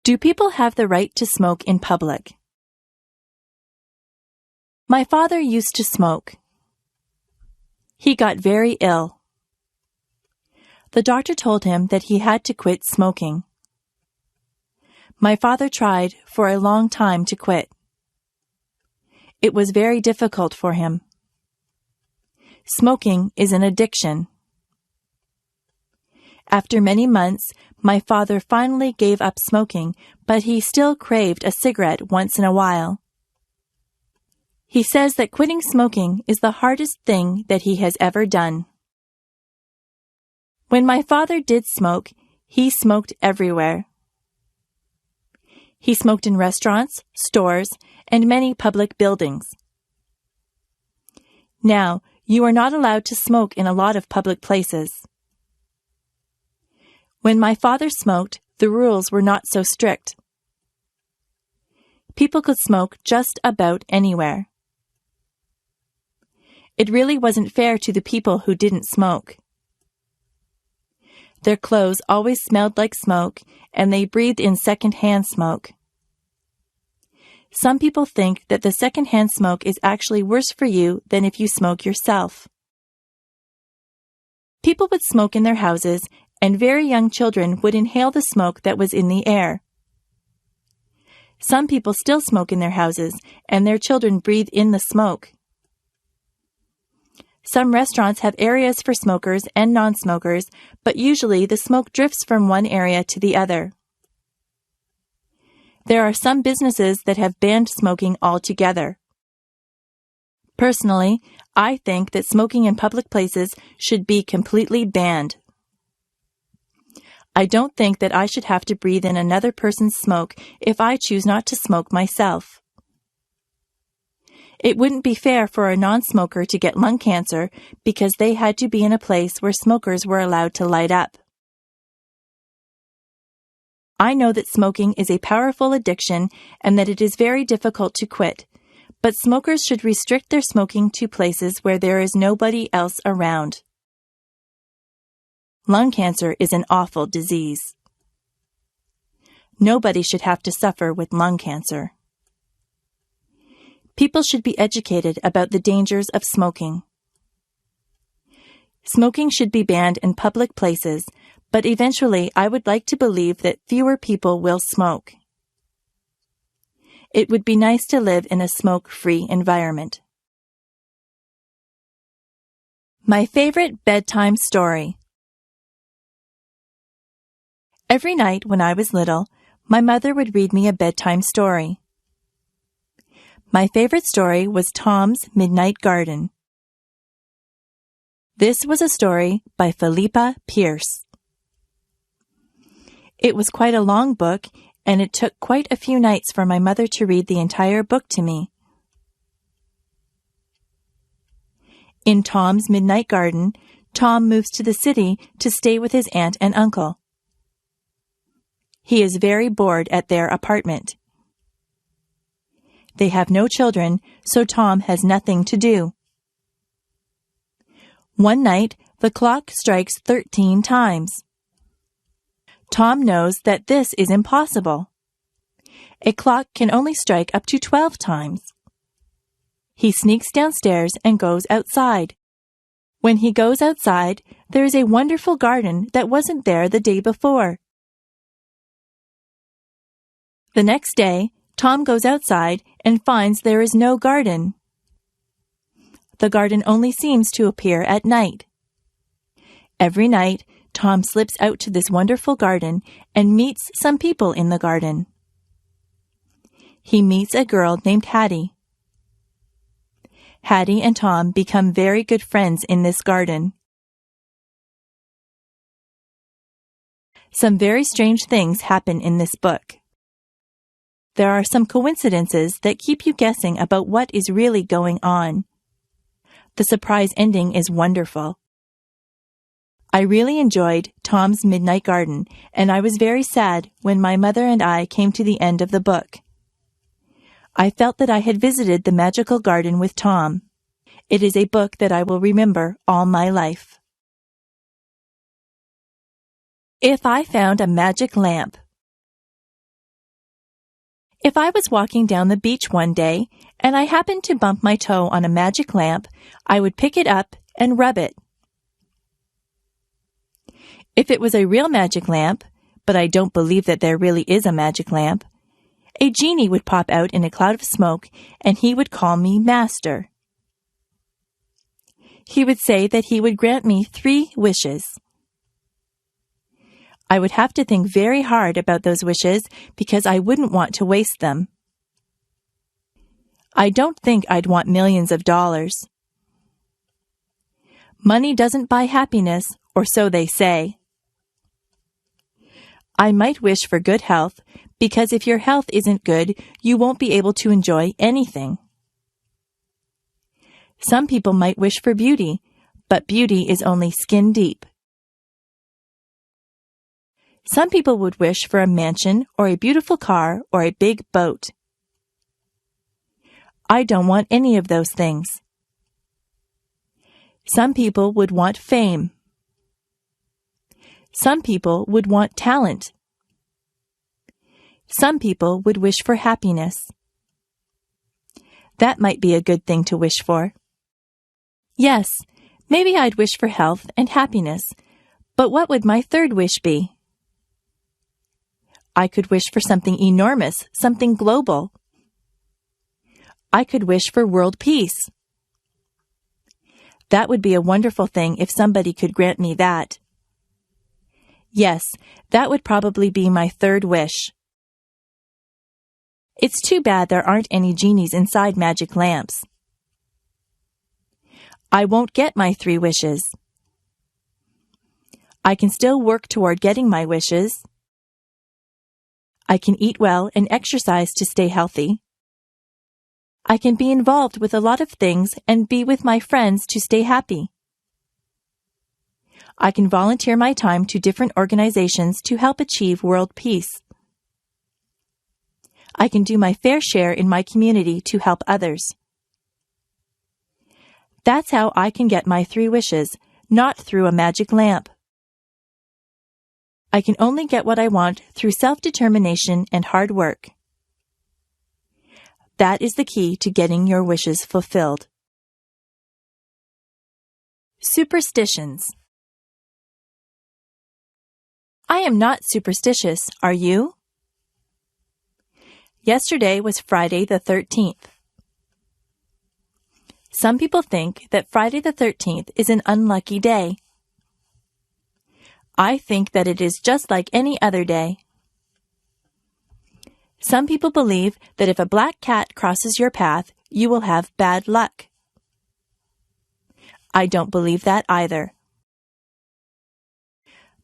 Do people have the right to smoke in public? My father used to smoke. He got very ill. The doctor told him that he had to quit smoking. My father tried for a long time to quit. It was very difficult for him. Smoking is an addiction. After many months, my father finally gave up smoking, but he still craved a cigarette once in a while. He says that quitting smoking is the hardest thing that he has ever done. When my father did smoke, he smoked everywhere. He smoked in restaurants, stores, and many public buildings. Now, you are not allowed to smoke in a lot of public places. When my father smoked, the rules were not so strict. People could smoke just about anywhere. It really wasn't fair to the people who didn't smoke. Their clothes always smelled like smoke, and they breathed in second-hand smoke. Some people think that the second-hand smoke is actually worse for you than if you smoke yourself. People would smoke in their houses, and very young children would inhale the smoke that was in the air. Some people still smoke in their houses, and their children breathe in the smoke. Some restaurants have areas for smokers and non-smokers, but usually the smoke drifts from one area to the other. There are some businesses that have banned smoking altogether. Personally, I think that smoking in public places should be completely banned. I don't think that I should have to breathe in another person's smoke if I choose not to smoke myself. It wouldn't be fair for a non-smoker to get lung cancer because they had to be in a place where smokers were allowed to light up. I know that smoking is a powerful addiction and that it is very difficult to quit, but smokers should restrict their smoking to places where there is nobody else around. Lung cancer is an awful disease. Nobody should have to suffer with lung cancer. People should be educated about the dangers of smoking. Smoking should be banned in public places, but eventually I would like to believe that fewer people will smoke. It would be nice to live in a smoke-free environment. My favorite bedtime story. Every night when I was little, my mother would read me a bedtime story. My favorite story was Tom's Midnight Garden. This was a story by Philippa Pierce. It was quite a long book, and it took quite a few nights for my mother to read the entire book to me. In Tom's Midnight Garden, Tom moves to the city to stay with his aunt and uncle. He is very bored at their apartment. They have no children, so Tom has nothing to do. One night, the clock strikes 13 times. Tom knows that this is impossible. A clock can only strike up to 12 times. He sneaks downstairs and goes outside. When he goes outside, there is a wonderful garden that wasn't there the day before. The next day, Tom goes outside and finds there is no garden. The garden only seems to appear at night. Every night, Tom slips out to this wonderful garden and meets some people in the garden. He meets a girl named Hattie. Hattie and Tom become very good friends in this garden. Some very strange things happen in this book. There are some coincidences that keep you guessing about what is really going on. The surprise ending is wonderful. I really enjoyed Tom's Midnight Garden, and I was very sad when my mother and I came to the end of the book. I felt that I had visited the magical garden with Tom. It is a book that I will remember all my life. If I found a magic lamp. If I was walking down the beach one day and I happened to bump my toe on a magic lamp, I would pick it up and rub it. If it was a real magic lamp, but I don't believe that there really is a magic lamp, a genie would pop out in a cloud of smoke and he would call me master. He would say that he would grant me 3 wishes. I would have to think very hard about those wishes because I wouldn't want to waste them. I don't think I'd want millions of dollars. Money doesn't buy happiness, or so they say. I might wish for good health because if your health isn't good, you won't be able to enjoy anything. Some people might wish for beauty, but beauty is only skin deep. Some people would wish for a mansion or a beautiful car or a big boat. I don't want any of those things. Some people would want fame. Some people would want talent. Some people would wish for happiness. That might be a good thing to wish for. Yes, maybe I'd wish for health and happiness, but what would my 3rd wish be? I could wish for something enormous, something global. I could wish for world peace. That would be a wonderful thing if somebody could grant me that. Yes, that would probably be my 3rd wish. It's too bad there aren't any genies inside magic lamps. I won't get my 3 wishes. I can still work toward getting my wishes. I can eat well and exercise to stay healthy. I can be involved with a lot of things and be with my friends to stay happy. I can volunteer my time to different organizations to help achieve world peace. I can do my fair share in my community to help others. That's how I can get my 3 wishes, not through a magic lamp. I can only get what I want through self-determination and hard work. That is the key to getting your wishes fulfilled. Superstitions. I am not superstitious, are you? Yesterday was Friday the 13th. Some people think that Friday the 13th is an unlucky day. I think that it is just like any other day. Some people believe that if a black cat crosses your path, you will have bad luck. I don't believe that either.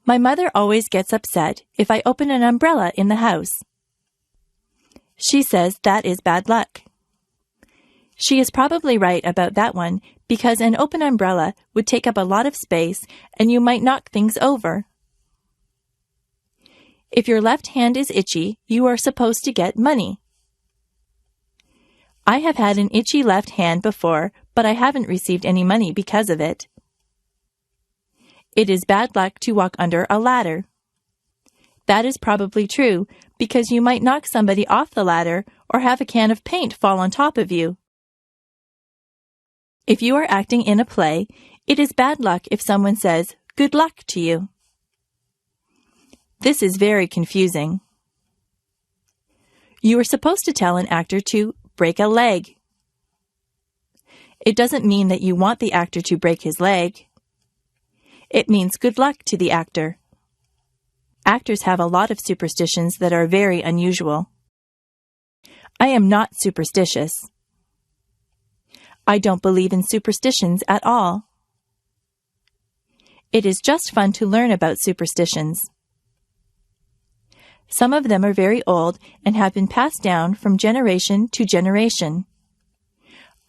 My mother always gets upset if I open an umbrella in the house. She says that is bad luck. She is probably right about that one because an open umbrella would take up a lot of space and you might knock things over. If your left hand is itchy, you are supposed to get money. I have had an itchy left hand before, but I haven't received any money because of it. It is bad luck to walk under a ladder. That is probably true because you might knock somebody off the ladder or have a can of paint fall on top of you. If you are acting in a play, it is bad luck if someone says, "Good luck" to you. This is very confusing. You are supposed to tell an actor to break a leg. It doesn't mean that you want the actor to break his leg. It means good luck to the actor. Actors have a lot of superstitions that are very unusual. I am not superstitious. I don't believe in superstitions at all. It is just fun to learn about superstitions. Some of them are very old and have been passed down from generation to generation.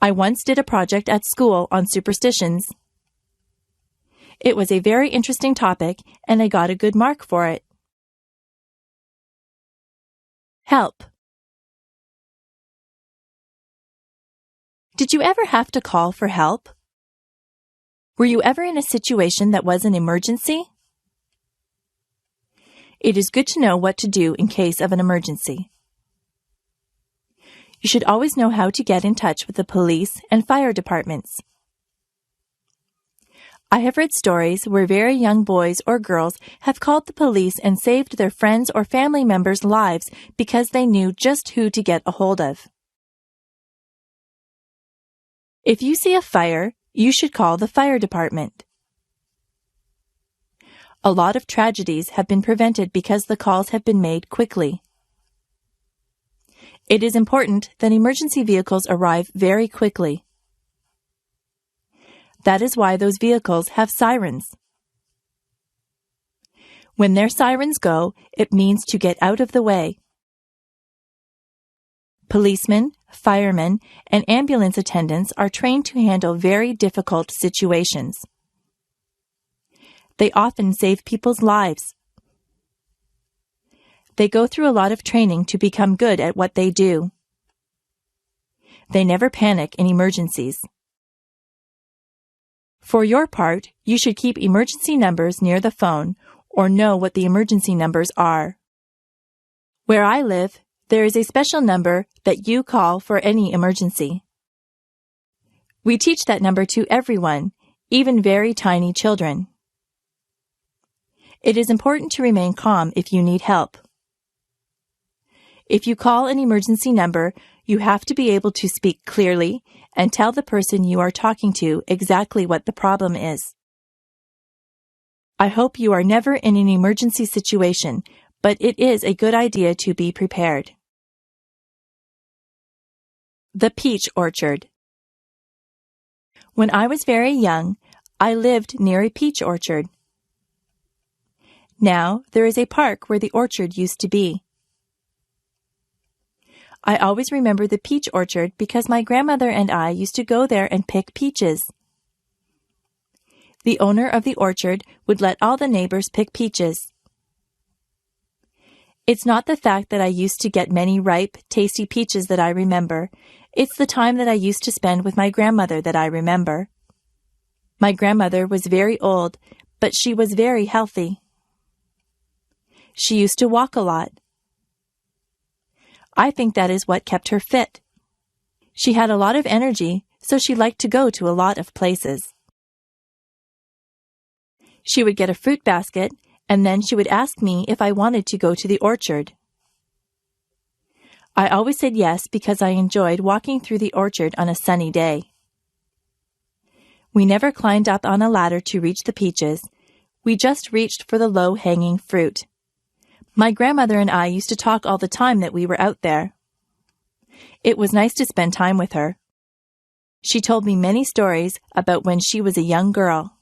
I once did a project at school on superstitions. It was a very interesting topic, and I got a good mark for it. Help. Did you ever have to call for help? Were you ever in a situation that was an emergency? It is good to know what to do in case of an emergency. You should always know how to get in touch with the police and fire departments. I have read stories where very young boys or girls have called the police and saved their friends' or family members' lives because they knew just who to get a hold of. If you see a fire, you should call the fire department. A lot of tragedies have been prevented because the calls have been made quickly. It is important that emergency vehicles arrive very quickly. That is why those vehicles have sirens. When their sirens go, it means to get out of the way. Policemen, firemen, and ambulance attendants are trained to handle very difficult situations. They often save people's lives. They go through a lot of training to become good at what they do. They never panic in emergencies. For your part, you should keep emergency numbers near the phone or know what the emergency numbers are. Where I live, there is a special number that you call for any emergency. We teach that number to everyone, even very tiny children. It is important to remain calm if you need help. If you call an emergency number, you have to be able to speak clearly and tell the person you are talking to exactly what the problem is. I hope you are never in an emergency situation, but it is a good idea to be prepared. The peach orchard. When I was very young, I lived near a peach orchard. Now there is a park where the orchard used to be. I always remember the peach orchard because my grandmother and I used to go there and pick peaches. The owner of the orchard would let all the neighbors pick peaches. It's not the fact that I used to get many ripe, tasty peaches that I remember. It's the time that I used to spend with my grandmother that I remember. My grandmother was very old, but she was very healthy. She used to walk a lot. I think that is what kept her fit. She had a lot of energy, so she liked to go to a lot of places. She would get a fruit basket, and then she would ask me if I wanted to go to the orchard. I always said yes because I enjoyed walking through the orchard on a sunny day. We never climbed up on a ladder to reach the peaches. We just reached for the low-hanging fruit. My grandmother and I used to talk all the time that we were out there. It was nice to spend time with her. She told me many stories about when she was a young girl.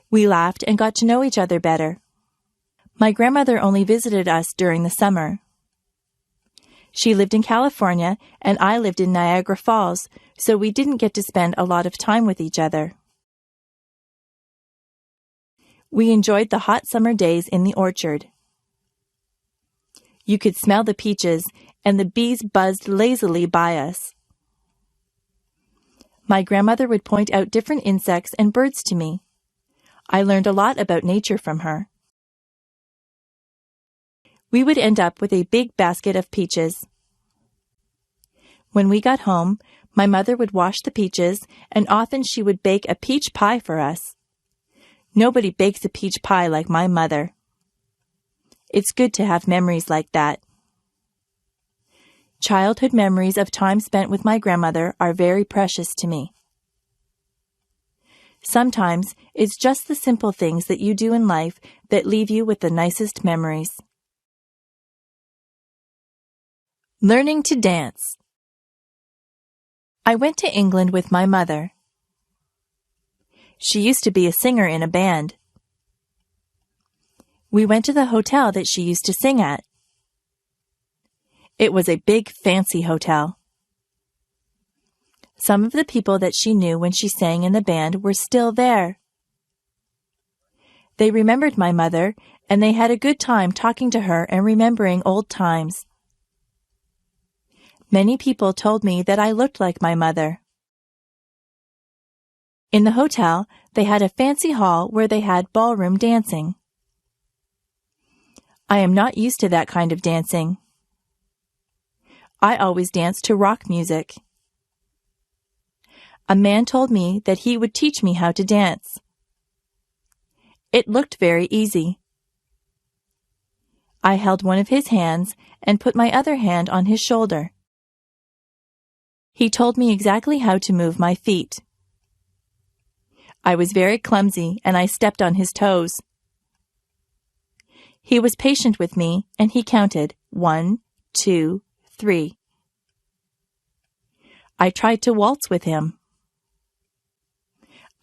We laughed and got to know each other better. My grandmother only visited us during the summer. She lived in California and I lived in Niagara Falls, so we didn't get to spend a lot of time with each other. We enjoyed the hot summer days in the orchard. You could smell the peaches, and the bees buzzed lazily by us. My grandmother would point out different insects and birds to me. I learned a lot about nature from her. We would end up with a big basket of peaches. When we got home, my mother would wash the peaches, and often she would bake a peach pie for us. Nobody bakes a peach pie like my mother. It's good to have memories like that. Childhood memories of time spent with my grandmother are very precious to me. Sometimes it's just the simple things that you do in life that leave you with the nicest memories. Learning to dance. I went to England with my mother. She used to be a singer in a band. We went to the hotel that she used to sing at. It was a big, fancy hotel. Some of the people that she knew when she sang in the band were still there. They remembered my mother, and they had a good time talking to her and remembering old times. Many people told me that I looked like my mother. In the hotel, they had a fancy hall where they had ballroom dancing. I am not used to that kind of dancing. I always danced to rock music. A man told me that he would teach me how to dance. It looked very easy. I held one of his hands and put my other hand on his shoulder. He told me exactly how to move my feet. I was very clumsy and I stepped on his toes. He was patient with me and he counted 1, 2, 3. I tried to waltz with him.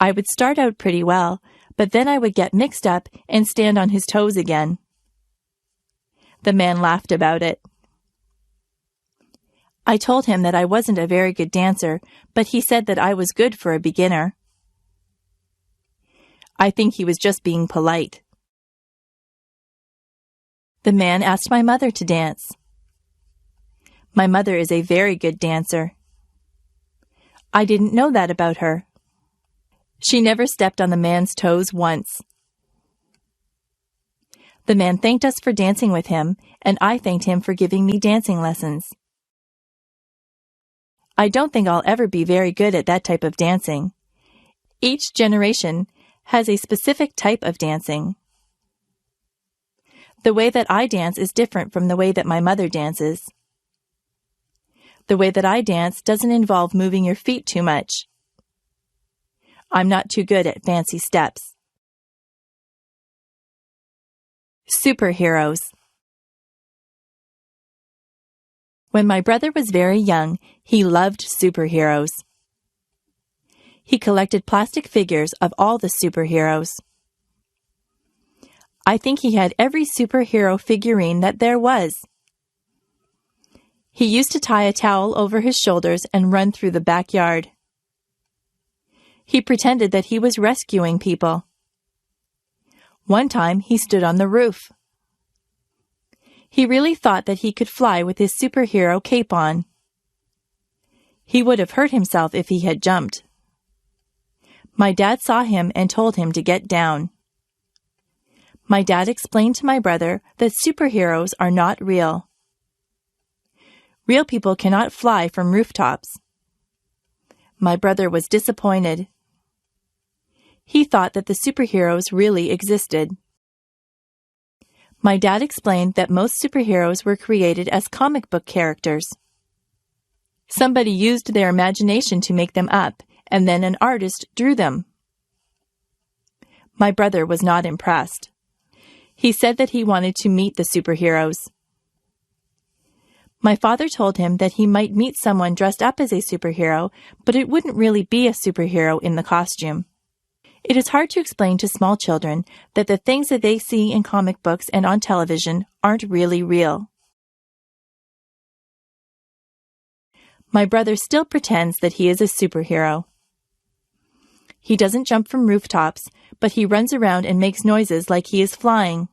I would start out pretty well, but then I would get mixed up and stand on his toes again. The man laughed about it. I told him that I wasn't a very good dancer, but he said that I was good for a beginner. I think he was just being polite. The man asked my mother to dance. My mother is a very good dancer. I didn't know that about her. She never stepped on the man's toes once. The man thanked us for dancing with him, and I thanked him for giving me dancing lessons. I don't think I'll ever be very good at that type of dancing. Each generation has a specific type of dancing. The way that I dance is different from the way that my mother dances. The way that I dance doesn't involve moving your feet too much. I'm not too good at fancy steps. Superheroes. When my brother was very young, he loved superheroes. He collected plastic figures of all the superheroes. I think he had every superhero figurine that there was. He used to tie a towel over his shoulders and run through the backyard. He pretended that he was rescuing people. One time, he stood on the roof. He really thought that he could fly with his superhero cape on. He would have hurt himself if he had jumped. My dad saw him and told him to get down. My dad explained to my brother that superheroes are not real. Real people cannot fly from rooftops. My brother was disappointed. He thought that the superheroes really existed. My dad explained that most superheroes were created as comic book characters. Somebody used their imagination to make them up, and then an artist drew them. My brother was not impressed. He said that he wanted to meet the superheroes. My father told him that he might meet someone dressed up as a superhero, but it wouldn't really be a superhero in the costume. It is hard to explain to small children that the things that they see in comic books and on television aren't really real. My brother still pretends that he is a superhero. He doesn't jump from rooftops, but he runs around and makes noises like he is flying.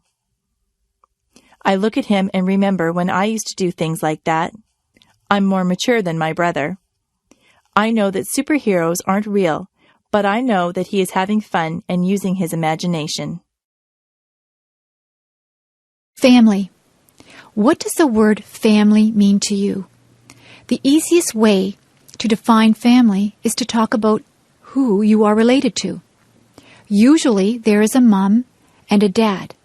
I look at him and remember when I used to do things like that. I'm more mature than my brother. I know that superheroes aren't real, but I know that he is having fun and using his imagination. Family. What does the word family mean to you? The easiest way to define family is to talk about who you are related to. Usually there is a mom and a dad,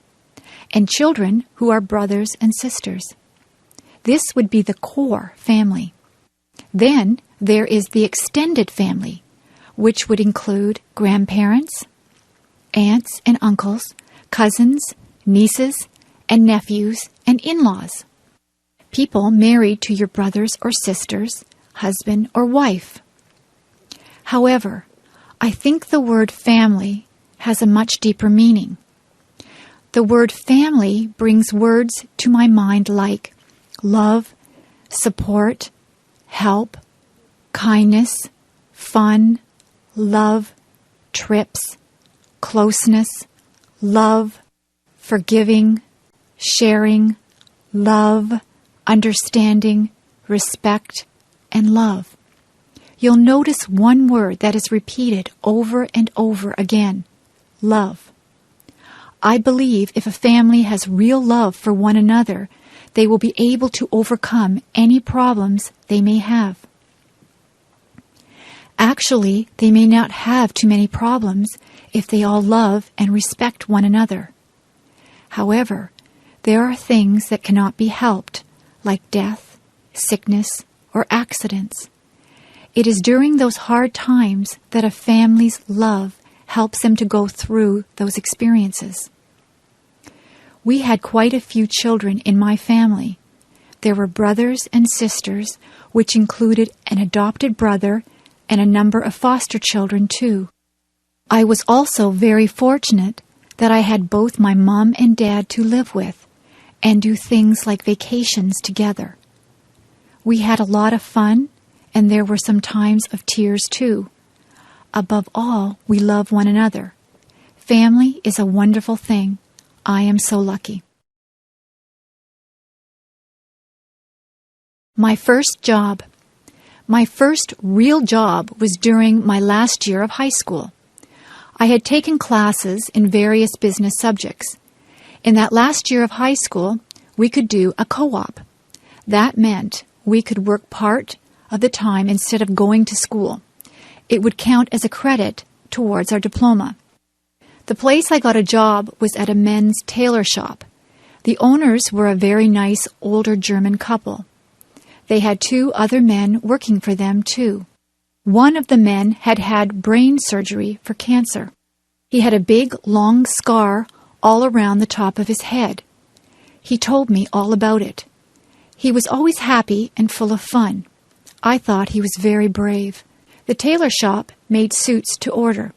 and children who are brothers and sisters. This would be the core family. Then there is the extended family, which would include grandparents, aunts and uncles, cousins, nieces, and nephews, and in-laws. People married to your brothers or sisters, husband or wife. However, I think the word family has a much deeper meaning. The word family brings words to my mind like love, support, help, kindness, fun, love, trips, closeness, love, forgiving, sharing, love, understanding, respect, and love. You'll notice one word that is repeated over and over again: love. I believe if a family has real love for one another, they will be able to overcome any problems they may have. Actually, they may not have too many problems if they all love and respect one another. However, there are things that cannot be helped, like death, sickness, or accidents. It is during those hard times that a family's love helps them to go through those experiences. We had quite a few children in my family. There were brothers and sisters, which included an adopted brother and a number of foster children too. I was also very fortunate that I had both my mom and dad to live with and do things like vacations together. We had a lot of fun, and there were some times of tears too. Above all, we love one another. Family is a wonderful thing. I am so lucky. My first job. My first real job was during my last year of high school. I had taken classes in various business subjects. In that last year of high school, we could do a co-op. That meant we could work part of the time instead of going to school. It would count as a credit towards our diploma. The place I got a job was at a men's tailor shop. The owners were a very nice older German couple. They had 2 other men working for them, too. One of the men had had brain surgery for cancer. He had a big, long scar all around the top of his head. He told me all about it. He was always happy and full of fun. I thought he was very brave. The tailor shop made suits to order.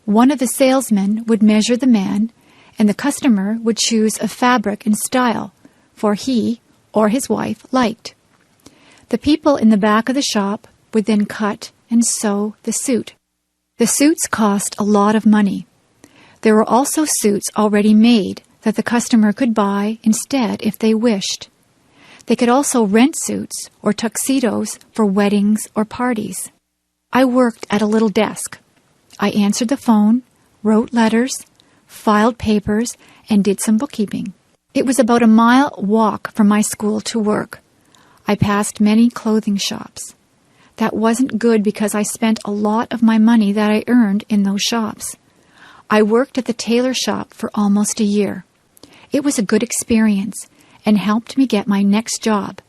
One of the salesmen would measure the man, and the customer would choose a fabric and style for he or his wife liked. The people in the back of the shop would then cut and sew the suit. The suits cost a lot of money. There were also suits already made that the customer could buy instead if they wished. They could also rent suits or tuxedos for weddings or parties. I worked at a little desk. I answered the phone, wrote letters, filed papers, and did some bookkeeping. It was about a mile walk from my school to work. I passed many clothing shops. That wasn't good because I spent a lot of my money that I earned in those shops. I worked at the tailor shop for almost a year. It was a good experience and helped me get my next job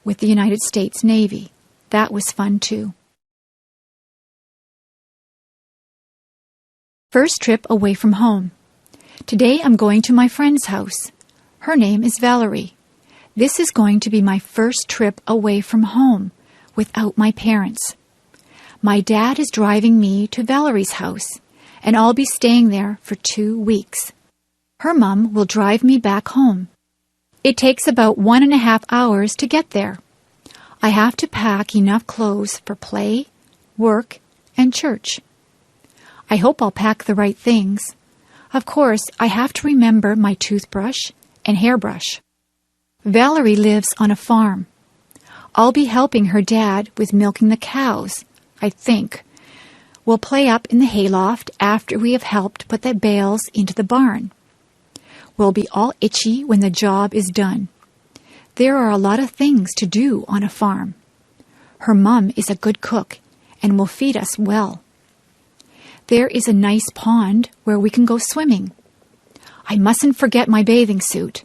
with the United States Navy. That was fun too. First trip away from home. Today I'm going to my friend's house. Her name is Valerie. This is going to be my first trip away from home without my parents. My dad is driving me to Valerie's house, and I'll be staying there for 2 weeks. Her mom will drive me back home. It takes about 1.5 hours to get there. I have to pack enough clothes for play, work, and church. I hope I'll pack the right things. Of course, I have to remember my toothbrush and hairbrush. Valerie lives on a farm. I'll be helping her dad with milking the cows, I think. We'll play up in the hayloft after we have helped put the bales into the barn. We'll be all itchy when the job is done. There are a lot of things to do on a farm. Her mom is a good cook and will feed us well. There is a nice pond where we can go swimming. I mustn't forget my bathing suit.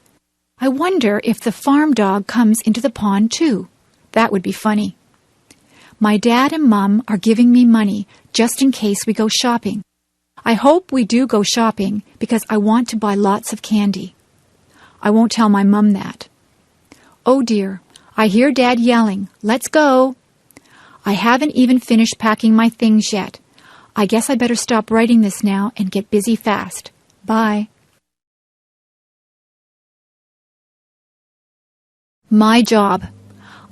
I wonder if the farm dog comes into the pond too. That would be funny. My dad and Mom are giving me money just in case we go shopping. I hope we do go shopping because I want to buy lots of candy. I won't tell my mom that. Oh dear, I hear Dad yelling, "Let's go!" I haven't even finished packing my things yet. I guess I better stop writing this now and get busy fast. Bye. My job.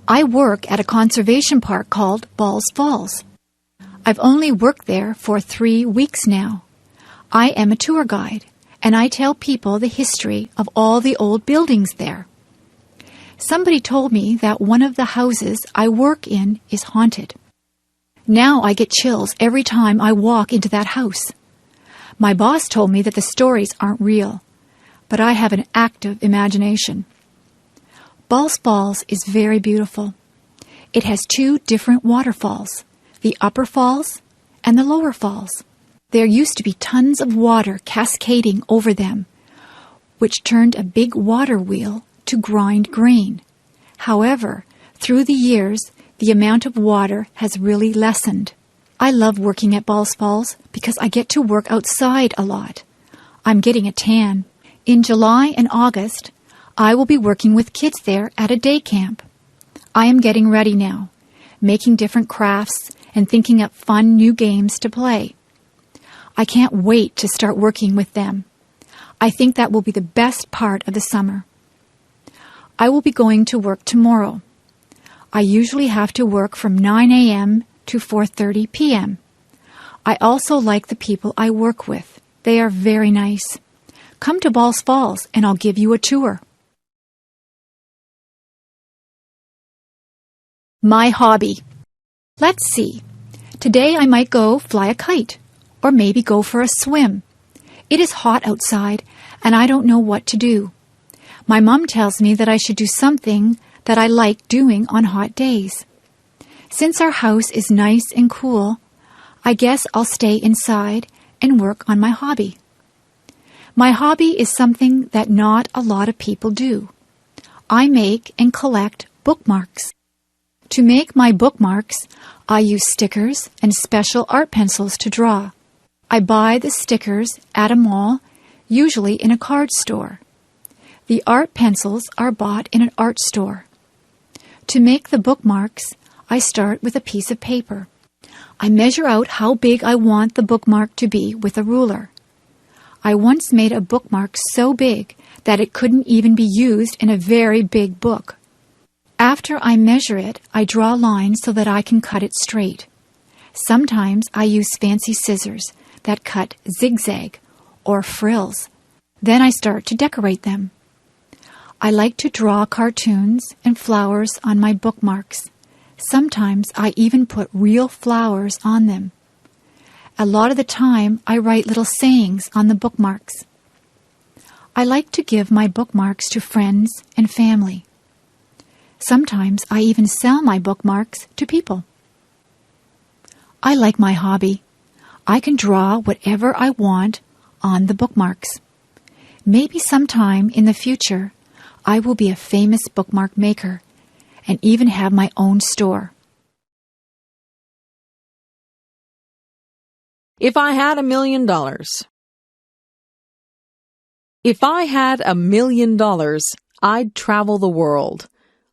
I work at a conservation park called Balls Falls. I've only worked there for 3 weeks now. I am a tour guide, and I tell people the history of all the old buildings there. Somebody told me that one of the houses I work in is haunted. Now I get chills every time I walk into that house. My boss told me that the stories aren't real, but I have an active imagination. Balls Falls is very beautiful. It has 2 different waterfalls, the upper falls and the lower falls. There used to be tons of water cascading over them, which turned a big water wheel to grind grain. However, through the years, the amount of water has really lessened. I love working at Balls Falls because I get to work outside a lot. I'm getting a tan. In July and August, I will be working with kids there at a day camp. I am getting ready now, making different crafts and thinking up fun new games to play. I can't wait to start working with them. I think that will be the best part of the summer. I will be going to work tomorrow. I usually have to work from 9 a.m. to 4:30 p.m. I also like the people I work with. They are very nice. Come to Balls Falls and I'll give you a tour. My hobby. Let's see. Today I might go fly a kite or maybe go for a swim. It is hot outside and I don't know what to do. My mom tells me that I should do something that I like doing on hot days. Since our house is nice and cool, I guess I'll stay inside and work on my hobby. My hobby is something that not a lot of people do. I make and collect bookmarks. To make my bookmarks, I use stickers and special art pencils to draw. I buy the stickers at a mall, usually in a card store. The art pencils are bought in an art store. To make the bookmarks, I start with a piece of paper. I measure out how big I want the bookmark to be with a ruler. I once made a bookmark so big that it couldn't even be used in a very big book. After I measure it, I draw lines so that I can cut it straight. Sometimes I use fancy scissors that cut zigzag or frills. Then I start to decorate them. I like to draw cartoons and flowers on my bookmarks. Sometimes I even put real flowers on them. A lot of the time, I write little sayings on the bookmarks. I like to give my bookmarks to friends and family. Sometimes I even sell my bookmarks to people. I like my hobby. I can draw whatever I want on the bookmarks. Maybe sometime in the future, I will be a famous bookmark maker and even have my own store. If I had $1 million. If I had $1 million, I'd travel the world.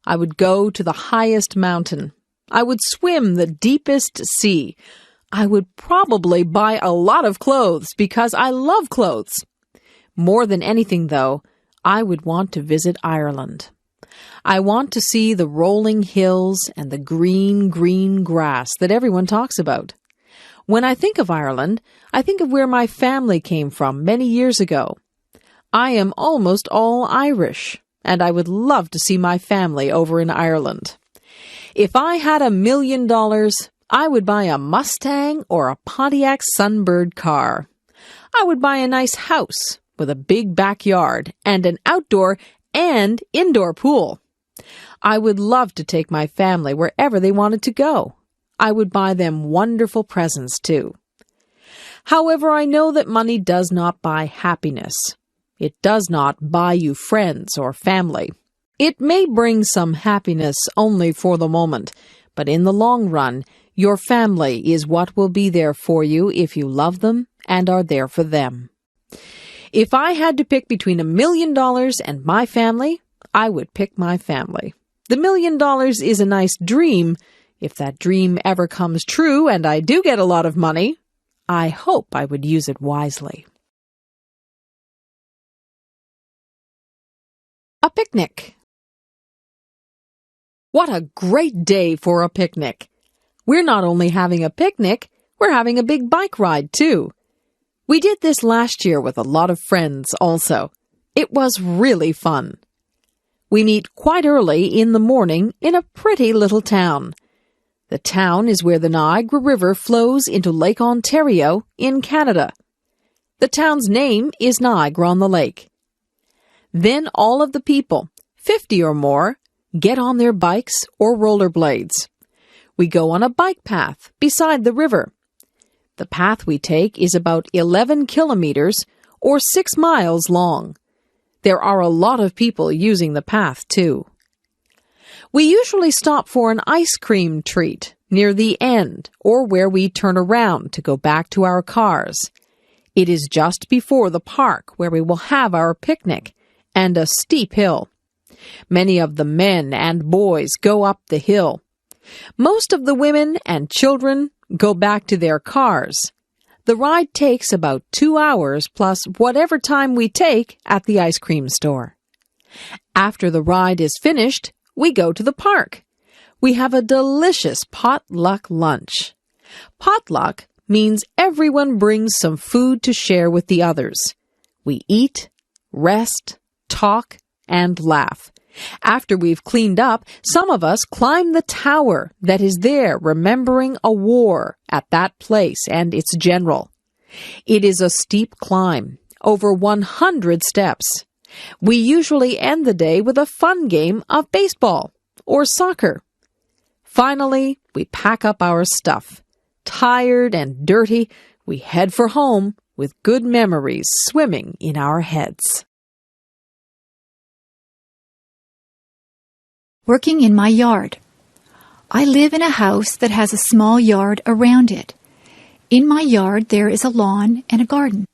I would go to the highest mountain. I would swim the deepest sea. I would probably buy a lot of clothes because I love clothes. More than anything, though, I would want to visit Ireland. I want to see the rolling hills and the green, green grass that everyone talks about. When I think of Ireland, I think of where my family came from many years ago. I am almost all Irish, and I would love to see my family over in Ireland. If I had $1 million, I would buy a Mustang or a Pontiac Sunbird car. I would buy a nice house with a big backyard and an outdoor and indoor pool. I would love to take my family wherever they wanted to go. I would buy them wonderful presents, too. However, I know that money does not buy happiness. It does not buy you friends or family. It may bring some happiness only for the moment, but in the long run, your family is what will be there for you if you love them and are there for them. If I had to pick between $1 million and my family, I would pick my family. The $1 million is a nice dream. If that dream ever comes true and I do get a lot of money, I hope I would use it wisely. A picnic. What a great day for a picnic. We're not only having a picnic, we're having a big bike ride too. We did this last year with a lot of friends also. It was really fun. We meet quite early in the morning in a pretty little town. The town is where the Niagara River flows into Lake Ontario in Canada. The town's name is Niagara-on-the-Lake. Then all of the people, 50 or more, get on their bikes or rollerblades. We go on a bike path beside the river. The path we take is about 11 kilometers or 6 miles long. There are a lot of people using the path, too. We usually stop for an ice cream treat near the end or where we turn around to go back to our cars. It is just before the park where we will have our picnic and a steep hill. Many of the men and boys go up the hill. Most of the women and children go back to their cars. The ride takes about 2 hours plus whatever time we take at the ice cream store. After the ride is finished, we go to the park. We have a delicious potluck lunch. Potluck means everyone brings some food to share with the others. We eat, rest, talk, and laugh. After we've cleaned up, some of us climb the tower that is there remembering a war at that place and its general. It is a steep climb, over 100 steps. We usually end the day with a fun game of baseball or soccer. Finally, we pack up our stuff. Tired and dirty, we head for home with good memories swimming in our heads. Working in my yard. I live in a house that has a small yard around it. In my yard there is a lawn and a garden.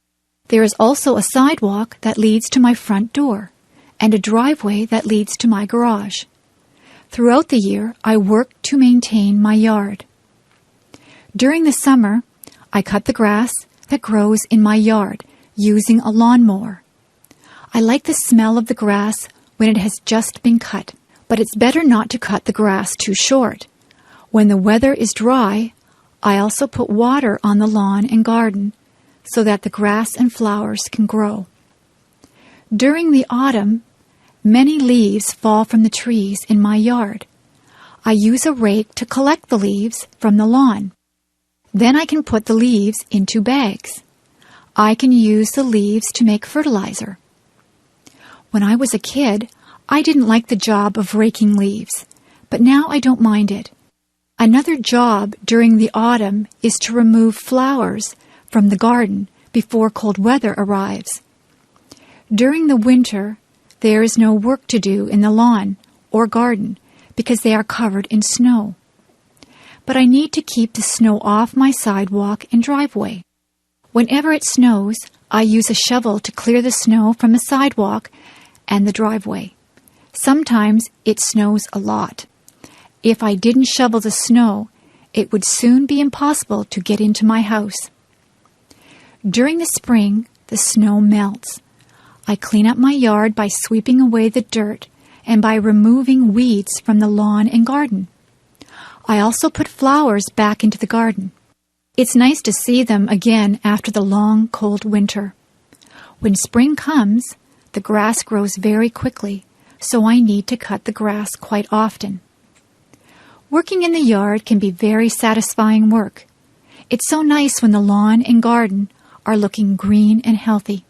There is also a sidewalk that leads to my front door and a driveway that leads to my garage. Throughout the year, I work to maintain my yard. During the summer, I cut the grass that grows in my yard using a lawnmower. I like the smell of the grass when it has just been cut. But it's better not to cut the grass too short. When the weather is dry, I also put water on the lawn and garden so that the grass and flowers can grow. During the autumn, many leaves fall from the trees in my yard. I use a rake to collect the leaves from the lawn. Then I can put the leaves into bags. I can use the leaves to make fertilizer. When I was a kid, I didn't like the job of raking leaves, but now I don't mind it. Another job during the autumn is to remove flowers from the garden before cold weather arrives. During the winter, there is no work to do in the lawn or garden because they are covered in snow. But I need to keep the snow off my sidewalk and driveway. Whenever it snows, I use a shovel to clear the snow from the sidewalk and the driveway. Sometimes it snows a lot. If I didn't shovel the snow, it would soon be impossible to get into my house. During the spring, the snow melts. I clean up my yard by sweeping away the dirt and by removing weeds from the lawn and garden. I also put flowers back into the garden. It's nice to see them again after the long, cold winter. When spring comes, the grass grows very quickly, so I need to cut the grass quite often. Working in the yard can be very satisfying work. It's so nice when the lawn and garden are looking green and healthy.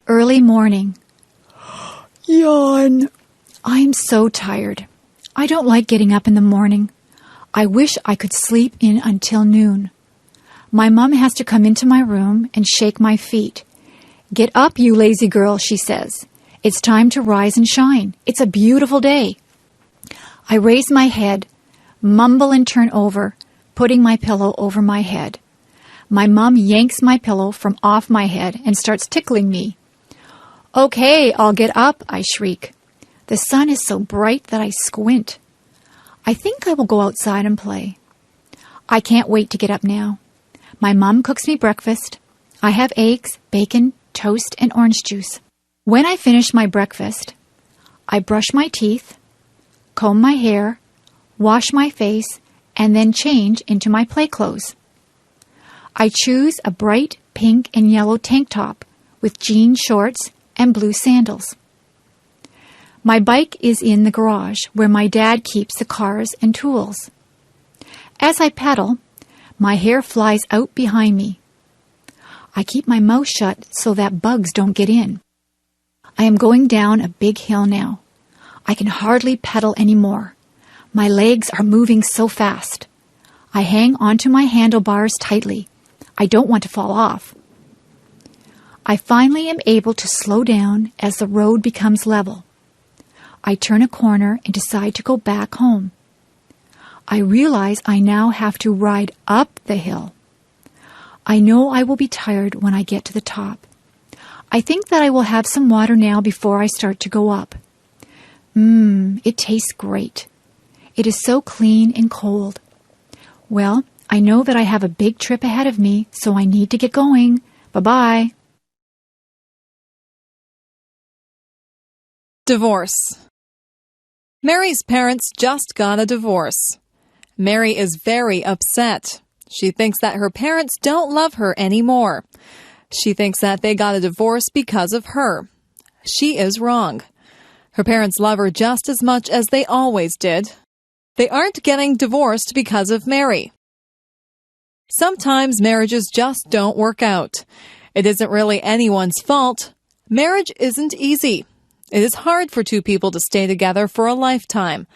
Early morning. Yawn. I'm so tired. I don't like getting up in the morning. I wish I could sleep in until noon. My mom has to come into my room and shake my feet. "Get up, you lazy girl," she says. "It's time to rise and shine. It's a beautiful day." I raise my head, mumble and turn over, putting my pillow over my head. My mom yanks my pillow from off my head and starts tickling me. "Okay, I'll get up," I shriek. The sun is so bright that I squint. I think I will go outside and play. I can't wait to get up now. My mom cooks me breakfast. I have eggs, bacon, toast, and orange juice. When I finish my breakfast, I brush my teeth, comb my hair, wash my face, and then change into my play clothes. I choose a bright pink and yellow tank top with jean shorts and blue sandals. My bike is in the garage where my dad keeps the cars and tools. As I pedal, my hair flies out behind me. I keep my mouth shut so that bugs don't get in. I am going down a big hill now. I can hardly pedal anymore. My legs are moving so fast. I hang onto my handlebars tightly. I don't want to fall off. I finally am able to slow down as the road becomes level. I turn a corner and decide to go back home. I realize I now have to ride up the hill. I know I will be tired when I get to the top. I think that I will have some water now before I start to go up. It tastes great. It is so clean and cold. Well, I know that I have a big trip ahead of me, so I need to get going. Bye-bye. Divorce. Mary's parents just got a divorce. Mary is very upset. She thinks that her parents don't love her anymore. She thinks that they got a divorce because of her. She is wrong. Her parents love her just as much as they always did. They aren't getting divorced because of Mary. Sometimes marriages just don't work out. It isn't really anyone's fault. Marriage isn't easy. It is hard for two people to stay together for a lifetime.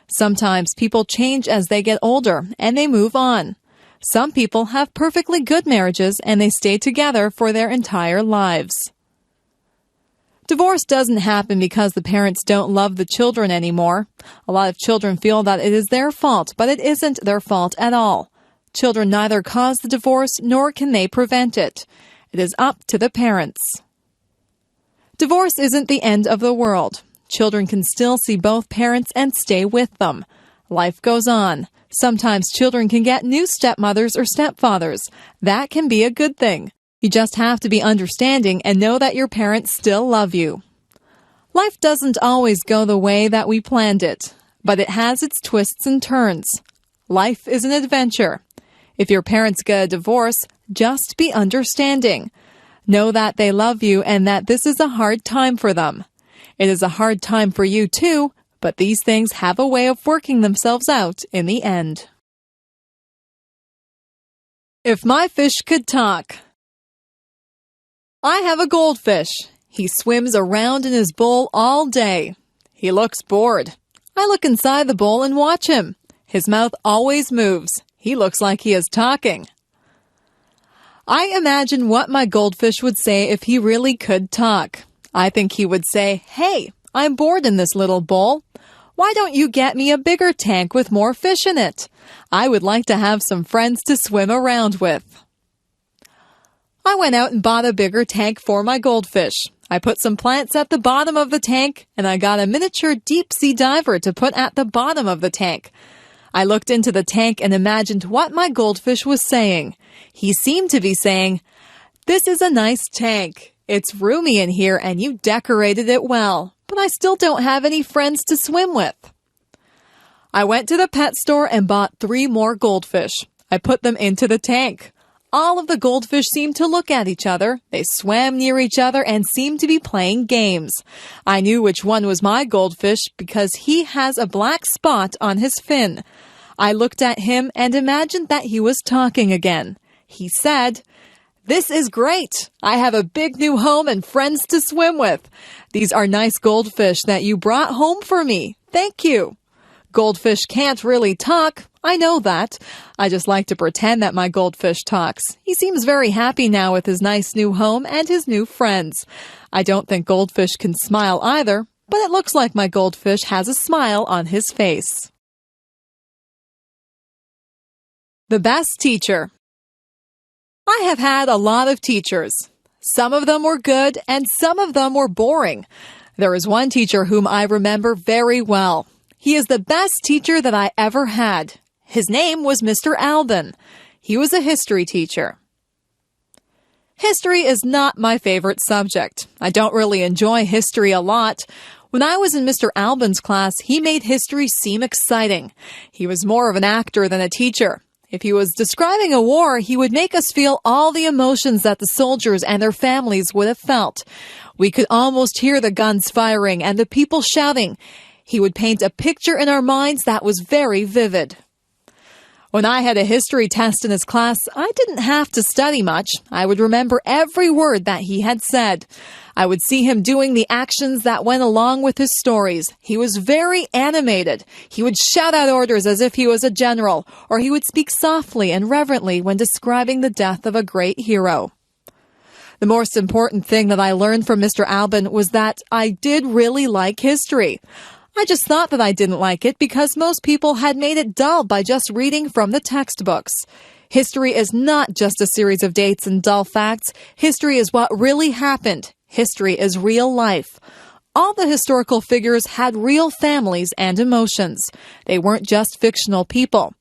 Sometimes people change as they get older and they move on. Some people have perfectly good marriages and they stay together for their entire lives. Divorce doesn't happen because the parents don't love the children anymore. A lot of children feel that it is their fault, but it isn't their fault at all. Children neither cause the divorce nor can they prevent it. It is up to the parents. Divorce isn't the end of the world. Children can still see both parents and stay with them. Life goes on. Sometimes children can get new stepmothers or stepfathers. That can be a good thing. You just have to be understanding and know that your parents still love you. Life doesn't always go the way that we planned it, but it has its twists and turns. Life is an adventure. If your parents get a divorce, just be understanding. Know that they love you and that this is a hard time for them. It is a hard time for you too, but these things have a way of working themselves out in the end. If my fish could talk. I have a goldfish. He swims around in his bowl all day. He looks bored. I look inside the bowl and watch him. His mouth always moves. He looks like he is talking. I imagine what my goldfish would say if he really could talk. I think he would say, "Hey, I'm bored in this little bowl. Why don't you get me a bigger tank with more fish in it? I would like to have some friends to swim around with." I went out and bought a bigger tank for my goldfish. I put some plants at the bottom of the tank, and I got a miniature deep-sea diver to put at the bottom of the tank. I looked into the tank and imagined what my goldfish was saying. He seemed to be saying, "This is a nice tank. It's roomy in here and you decorated it well, but I still don't have any friends to swim with." I went to the pet store and bought 3 more goldfish. I put them into the tank. All of the goldfish seemed to look at each other. They swam near each other and seemed to be playing games. I knew which one was my goldfish because he has a black spot on his fin. I looked at him and imagined that he was talking again. He said, "This is great. I have a big new home and friends to swim with. These are nice goldfish that you brought home for me. Thank you." Goldfish can't really talk. I know that. I just like to pretend that my goldfish talks. He seems very happy now with his nice new home and his new friends. I don't think goldfish can smile either, but it looks like my goldfish has a smile on his face. The best teacher. I have had a lot of teachers. Some of them were good and some of them were boring. There is one teacher whom I remember very well. He is the best teacher that I ever had. His name was Mr. Alban. He was a history teacher. History is not my favorite subject. I don't really enjoy history a lot. When I was in Mr. Alban's class, he made history seem exciting. He was more of an actor than a teacher. If he was describing a war, he would make us feel all the emotions that the soldiers and their families would have felt. We could almost hear the guns firing and the people shouting. He would paint a picture in our minds that was very vivid. When I had a history test in his class, I didn't have to study much. I would remember every word that he had said. I would see him doing the actions that went along with his stories. He was very animated. He would shout out orders as if he was a general, or he would speak softly and reverently when describing the death of a great hero. The most important thing that I learned from Mr. Albin was that I did really like history. I just thought that I didn't like it because most people had made it dull by just reading from the textbooks. History is not just a series of dates and dull facts. History is what really happened. History is real life. All the historical figures had real families and emotions. They weren't just fictional people.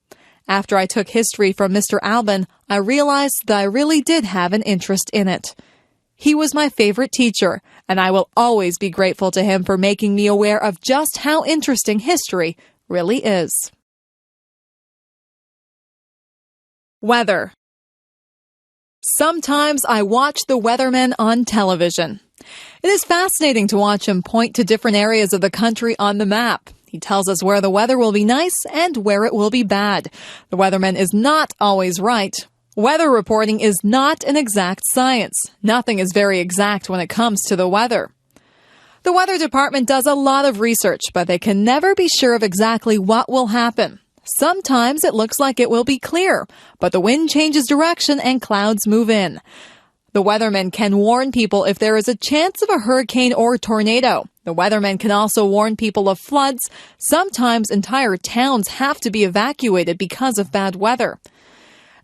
After I took history from Mr. Albin, I realized that I really did have an interest in it. He was my favorite teacher, and I will always be grateful to him for making me aware of just how interesting history really is. Weather. Sometimes I watch the weathermen on television. It is fascinating to watch him point to different areas of the country on the map. He tells us where the weather will be nice and where it will be bad. The weatherman is not always right. Weather reporting is not an exact science. Nothing is very exact when it comes to the weather. The weather department does a lot of research, but they can never be sure of exactly what will happen. Sometimes it looks like it will be clear, but the wind changes direction and clouds move in. The weathermen can warn people if there is a chance of a hurricane or tornado. The weathermen can also warn people of floods. Sometimes entire towns have to be evacuated because of bad weather.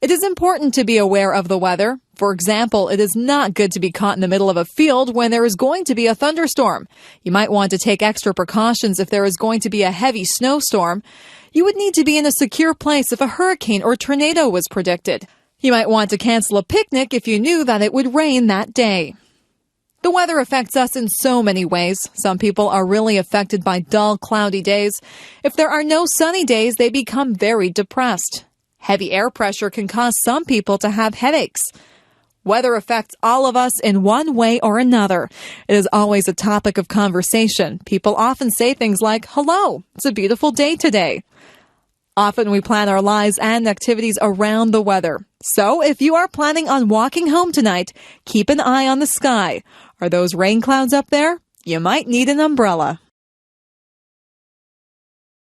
It is important to be aware of the weather. For example, it is not good to be caught in the middle of a field when there is going to be a thunderstorm. You might want to take extra precautions if there is going to be a heavy snowstorm. You would need to be in a secure place if a hurricane or tornado was predicted. You might want to cancel a picnic if you knew that it would rain that day. The weather affects us in so many ways. Some people are really affected by dull, cloudy days. If there are no sunny days, they become very depressed. Heavy air pressure can cause some people to have headaches. Weather affects all of us in one way or another. It is always a topic of conversation. People often say things like, "Hello, it's a beautiful day today." Often we plan our lives and activities around the weather. So if you are planning on walking home tonight, keep an eye on the sky. Are those rain clouds up there? You might need an umbrella.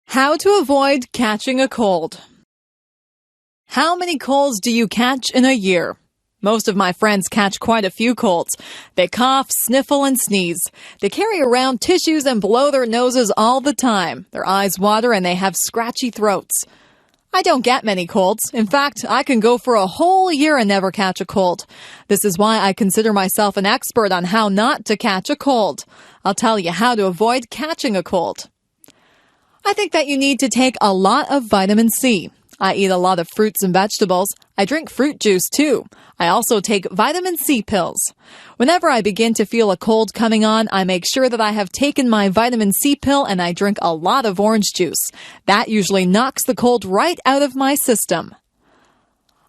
How to avoid catching a cold. How many colds do you catch in a year? Most of my friends catch quite a few colds. They cough, sniffle, and sneeze. They carry around tissues and blow their noses all the time. Their eyes water and they have scratchy throats. I don't get many colds. In fact, I can go for a whole year and never catch a cold. This is why I consider myself an expert on how not to catch a cold. I'll tell you how to avoid catching a cold. I think that you need to take a lot of vitamin C. I eat a lot of fruits and vegetables. I drink fruit juice too. I also take vitamin C pills. Whenever I begin to feel a cold coming on, I make sure that I have taken my vitamin C pill and I drink a lot of orange juice. That usually knocks the cold right out of my system.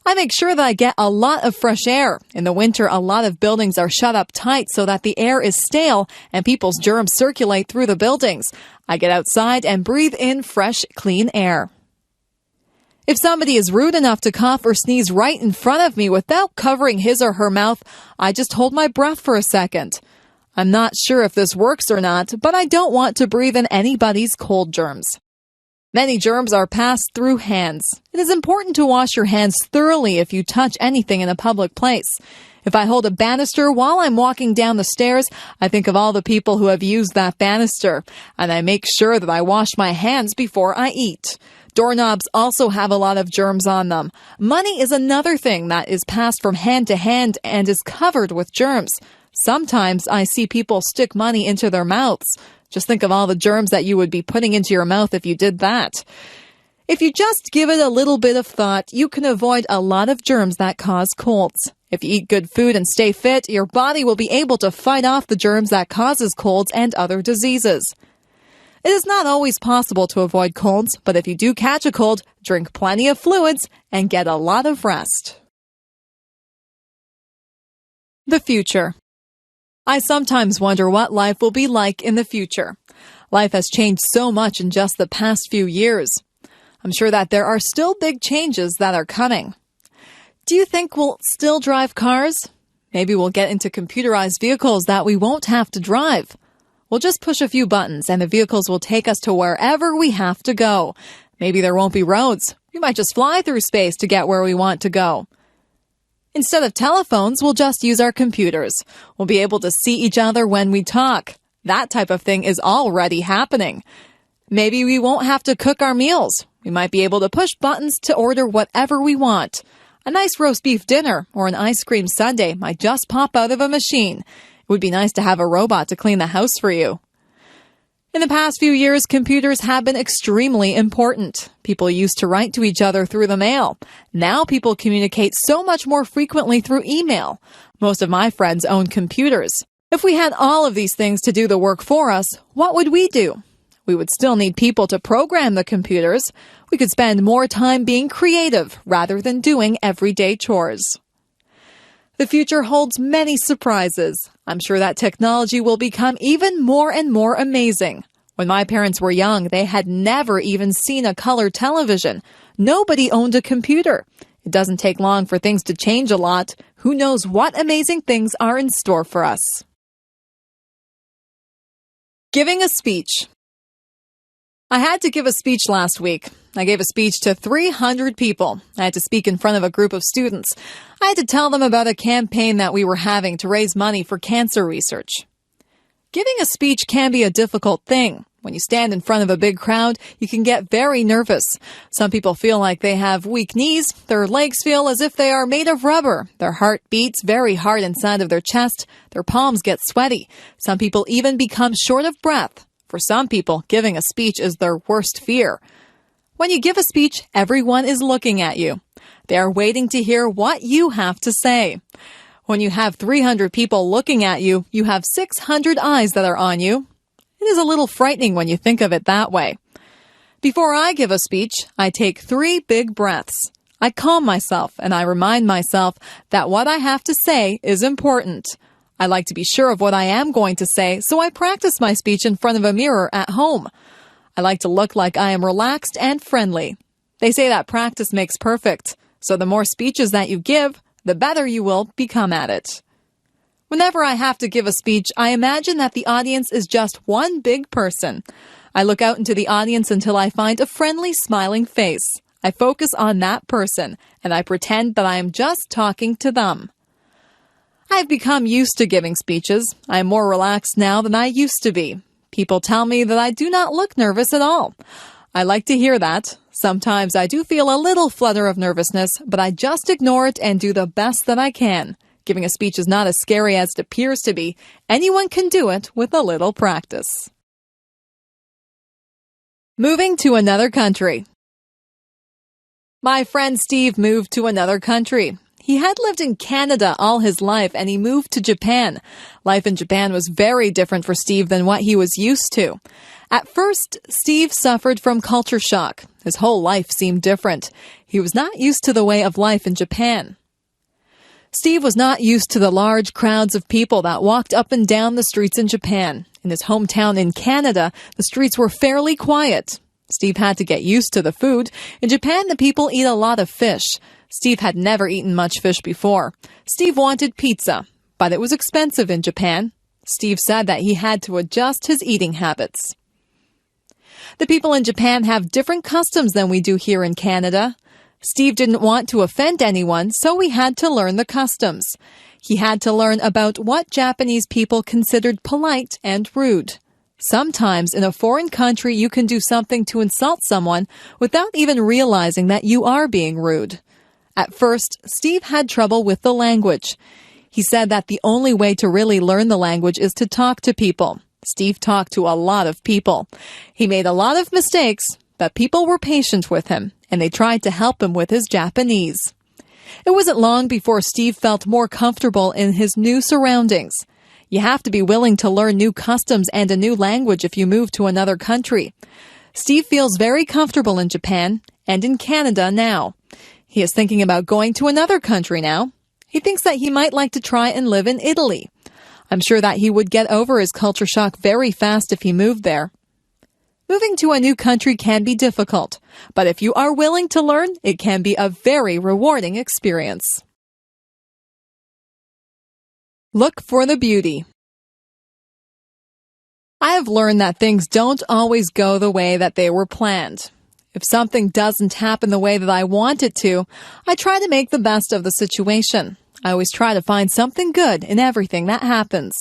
I make sure that I get a lot of fresh air. In the winter, a lot of buildings are shut up tight so that the air is stale and people's germs circulate through the buildings. I get outside and breathe in fresh, clean air. If somebody is rude enough to cough or sneeze right in front of me without covering his or her mouth, I just hold my breath for a second. I'm not sure if this works or not, but I don't want to breathe in anybody's cold germs. Many germs are passed through hands. It is important to wash your hands thoroughly if you touch anything in a public place. If I hold a banister while I'm walking down the stairs, I think of all the people who have used that banister, and I make sure that I wash my hands before I eat. Doorknobs also have a lot of germs on them. Money is another thing that is passed from hand to hand and is covered with germs. Sometimes I see people stick money into their mouths. Just think of all the germs that you would be putting into your mouth if you did that. If you just give it a little bit of thought, you can avoid a lot of germs that cause colds. If you eat good food and stay fit, your body will be able to fight off the germs that causes colds and other diseases. It is not always possible to avoid colds, but if you do catch a cold, drink plenty of fluids and get a lot of rest. The future. I sometimes wonder what life will be like in the future. Life has changed so much in just the past few years. I'm sure that there are still big changes that are coming. Do you think we'll still drive cars? Maybe we'll get into computerized vehicles that we won't have to drive. We'll just push a few buttons and the vehicles will take us to wherever we have to go. Maybe there won't be roads. We might just fly through space to get where we want to go. Instead of telephones, we'll just use our computers. We'll be able to see each other when we talk. That type of thing is already happening. Maybe we won't have to cook our meals. We might be able to push buttons to order whatever we want. A nice roast beef dinner or an ice cream sundae might just pop out of a machine. It would be nice to have a robot to clean the house for you. In the past few years, computers have been extremely important. People used to write to each other through the mail. Now people communicate so much more frequently through email. Most of my friends own computers. If we had all of these things to do the work for us, what would we do? We would still need people to program the computers. We could spend more time being creative rather than doing everyday chores. The future holds many surprises. I'm sure that technology will become even more and more amazing. When my parents were young, they had never even seen a color television. Nobody owned a computer. It doesn't take long for things to change a lot. Who knows what amazing things are in store for us? Giving a speech. I had to give a speech last week. I gave a speech to 300 people. I had to speak in front of a group of students. I had to tell them about a campaign that we were having to raise money for cancer research. Giving a speech can be a difficult thing. When you stand in front of a big crowd, you can get very nervous. Some people feel like they have weak knees. Their legs feel as if they are made of rubber. Their heart beats very hard inside of their chest. Their palms get sweaty. Some people even become short of breath. For some people, giving a speech is their worst fear. When you give a speech, everyone is looking at you. They are waiting to hear what you have to say. When you have 300 people looking at you, you have 600 eyes that are on you. It is a little frightening when you think of it that way. Before I give a speech, I take 3 big breaths. I calm myself and I remind myself that what I have to say is important. I like to be sure of what I am going to say, so I practice my speech in front of a mirror at home. I like to look like I am relaxed and friendly. They say that practice makes perfect, so the more speeches that you give, the better you will become at it. Whenever I have to give a speech, I imagine that the audience is just one big person. I look out into the audience until I find a friendly, smiling face. I focus on that person, and I pretend that I am just talking to them. I've become used to giving speeches. I am more relaxed now than I used to be. People tell me that I do not look nervous at all. I like to hear that. Sometimes I do feel a little flutter of nervousness, but I just ignore it and do the best that I can. Giving a speech is not as scary as it appears to be. Anyone can do it with a little practice. Moving to another country. My friend Steve moved to another country. He had lived in Canada all his life and he moved to Japan. Life in Japan was very different for Steve than what he was used to. At first, Steve suffered from culture shock. His whole life seemed different. He was not used to the way of life in Japan. Steve was not used to the large crowds of people that walked up and down the streets in Japan. In his hometown in Canada, the streets were fairly quiet. Steve had to get used to the food. In Japan, the people eat a lot of fish. Steve had never eaten much fish before. Steve wanted pizza, but it was expensive in Japan. Steve said that he had to adjust his eating habits. The people in Japan have different customs than we do here in Canada. Steve didn't want to offend anyone, so he had to learn the customs. He had to learn about what Japanese people considered polite and rude. Sometimes in a foreign country, you can do something to insult someone without even realizing that you are being rude. At first, Steve had trouble with the language. He said that the only way to really learn the language is to talk to people. Steve talked to a lot of people. He made a lot of mistakes, but people were patient with him, and they tried to help him with his Japanese. It wasn't long before Steve felt more comfortable in his new surroundings. You have to be willing to learn new customs and a new language if you move to another country. Steve feels very comfortable in Japan and in Canada now. He is thinking about going to another country now. He thinks that he might like to try and live in Italy. I'm sure that he would get over his culture shock very fast if he moved there. Moving to a new country can be difficult, but if you are willing to learn, it can be a very rewarding experience. Look for the beauty. I have learned that things don't always go the way that they were planned. If something doesn't happen the way that I want it to, I try to make the best of the situation. I always try to find something good in everything that happens.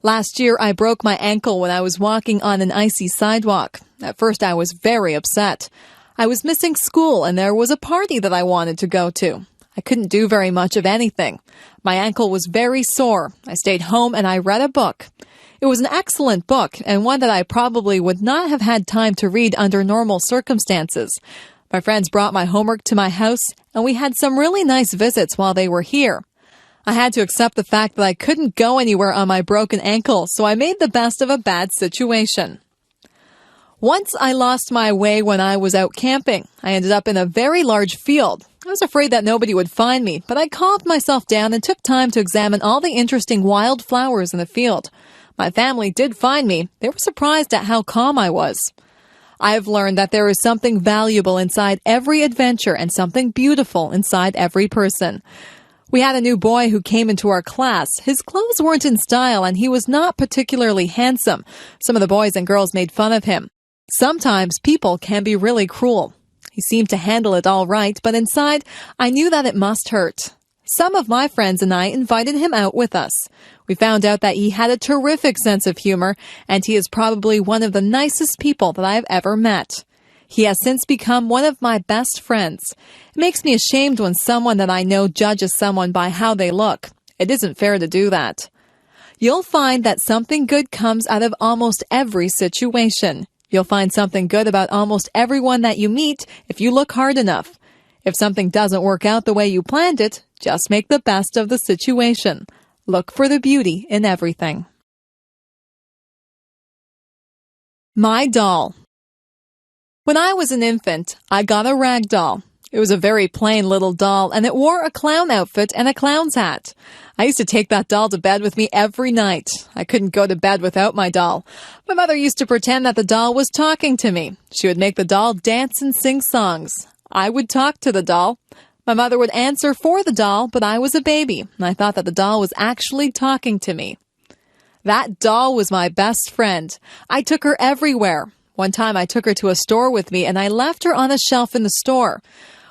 Last year, I broke my ankle when I was walking on an icy sidewalk. At first, I was very upset. I was missing school and there was a party that I wanted to go to. I couldn't do very much of anything. My ankle was very sore. I stayed home and I read a book. It was an excellent book and one that I probably would not have had time to read under normal circumstances. My friends brought my homework to my house and we had some really nice visits while they were here. I had to accept the fact that I couldn't go anywhere on my broken ankle, so I made the best of a bad situation. Once I lost my way when I was out camping. I ended up in a very large field. I was afraid that nobody would find me, but I calmed myself down and took time to examine all the interesting wild flowers in the field. My family did find me. They were surprised at how calm I was. I have learned that there is something valuable inside every adventure and something beautiful inside every person. We had a new boy who came into our class. His clothes weren't in style and he was not particularly handsome. Some of the boys and girls made fun of him. Sometimes people can be really cruel. He seemed to handle it all right, but inside, I knew that it must hurt. Some of my friends and I invited him out with us. We found out that he had a terrific sense of humor, and he is probably one of the nicest people that I have ever met. He has since become one of my best friends. It makes me ashamed when someone that I know judges someone by how they look. It isn't fair to do that. You'll find that something good comes out of almost every situation. You'll find something good about almost everyone that you meet if you look hard enough. If something doesn't work out the way you planned it, just make the best of the situation. Look for the beauty in everything. My doll. When I was an infant, I got a rag doll. It was a very plain little doll, and it wore a clown outfit and a clown's hat. I used to take that doll to bed with me every night. I couldn't go to bed without my doll. My mother used to pretend that the doll was talking to me. She would make the doll dance and sing songs. I would talk to the doll. My mother would answer for the doll, but I was a baby, and I thought that the doll was actually talking to me. That doll was my best friend. I took her everywhere. One time I took her to a store with me, and I left her on a shelf in the store.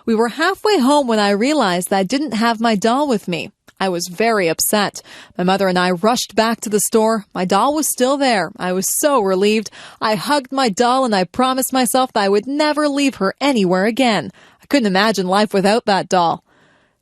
We were halfway home when I realized that I didn't have my doll with me. I was very upset. My mother and I rushed back to the store. My doll was still there. I was so relieved. I hugged my doll and I promised myself that I would never leave her anywhere again. I couldn't imagine life without that doll.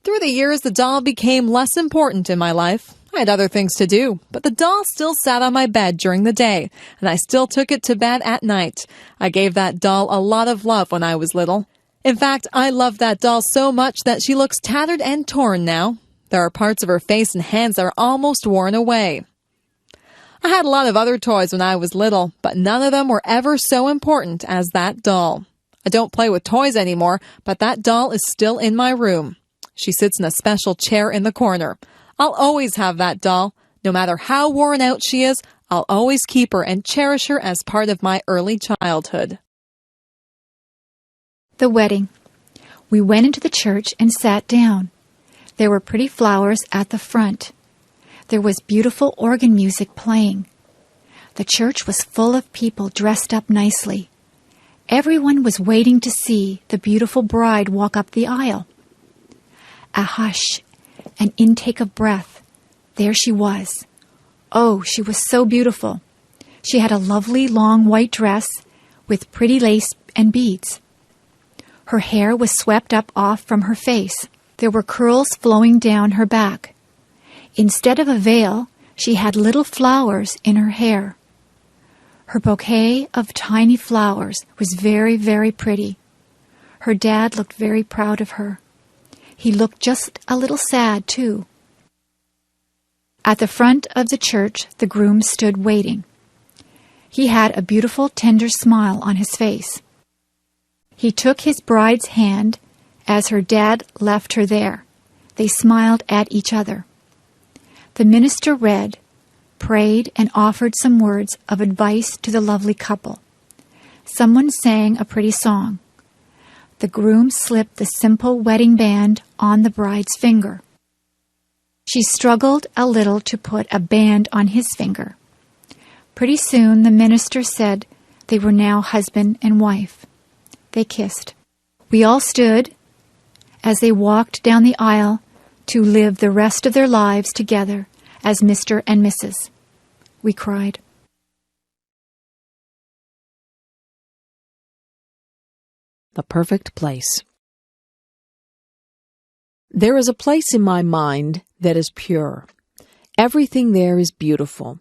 Through the years, the doll became less important in my life. I had other things to do, but the doll still sat on my bed during the day, and I still took it to bed at night. I gave that doll a lot of love when I was little. In fact, I love that doll so much that she looks tattered and torn now. There are parts of her face and hands that are almost worn away. I had a lot of other toys when I was little, but none of them were ever so important as that doll. I don't play with toys anymore, but that doll is still in my room. She sits in a special chair in the corner. I'll always have that doll. No matter how worn out she is, I'll always keep her and cherish her as part of my early childhood. The wedding. We went into the church and sat down. There were pretty flowers at the front. There was beautiful organ music playing. The church was full of people dressed up nicely. Everyone was waiting to see the beautiful bride walk up the aisle. A hush, an intake of breath. There she was. Oh, she was so beautiful. She had a lovely long white dress with pretty lace and beads. Her hair was swept up off from her face. There were curls flowing down her back. Instead of a veil, she had little flowers in her hair. Her bouquet of tiny flowers was very, very pretty. Her dad looked very proud of her. He looked just a little sad, too. At the front of the church, the groom stood waiting. He had a beautiful, tender smile on his face. He took his bride's hand as her dad left her there. They smiled at each other. The minister read, prayed, and offered some words of advice to the lovely couple. someone sang a pretty song. The groom slipped the simple wedding band on the bride's finger. She struggled a little to put a band on his finger. Pretty soon the minister said they were now husband and wife. They kissed. We all stood as they walked down the aisle to live the rest of their lives together as Mr. and Mrs. We cried. The perfect place. There is a place in my mind that is pure. Everything there is beautiful.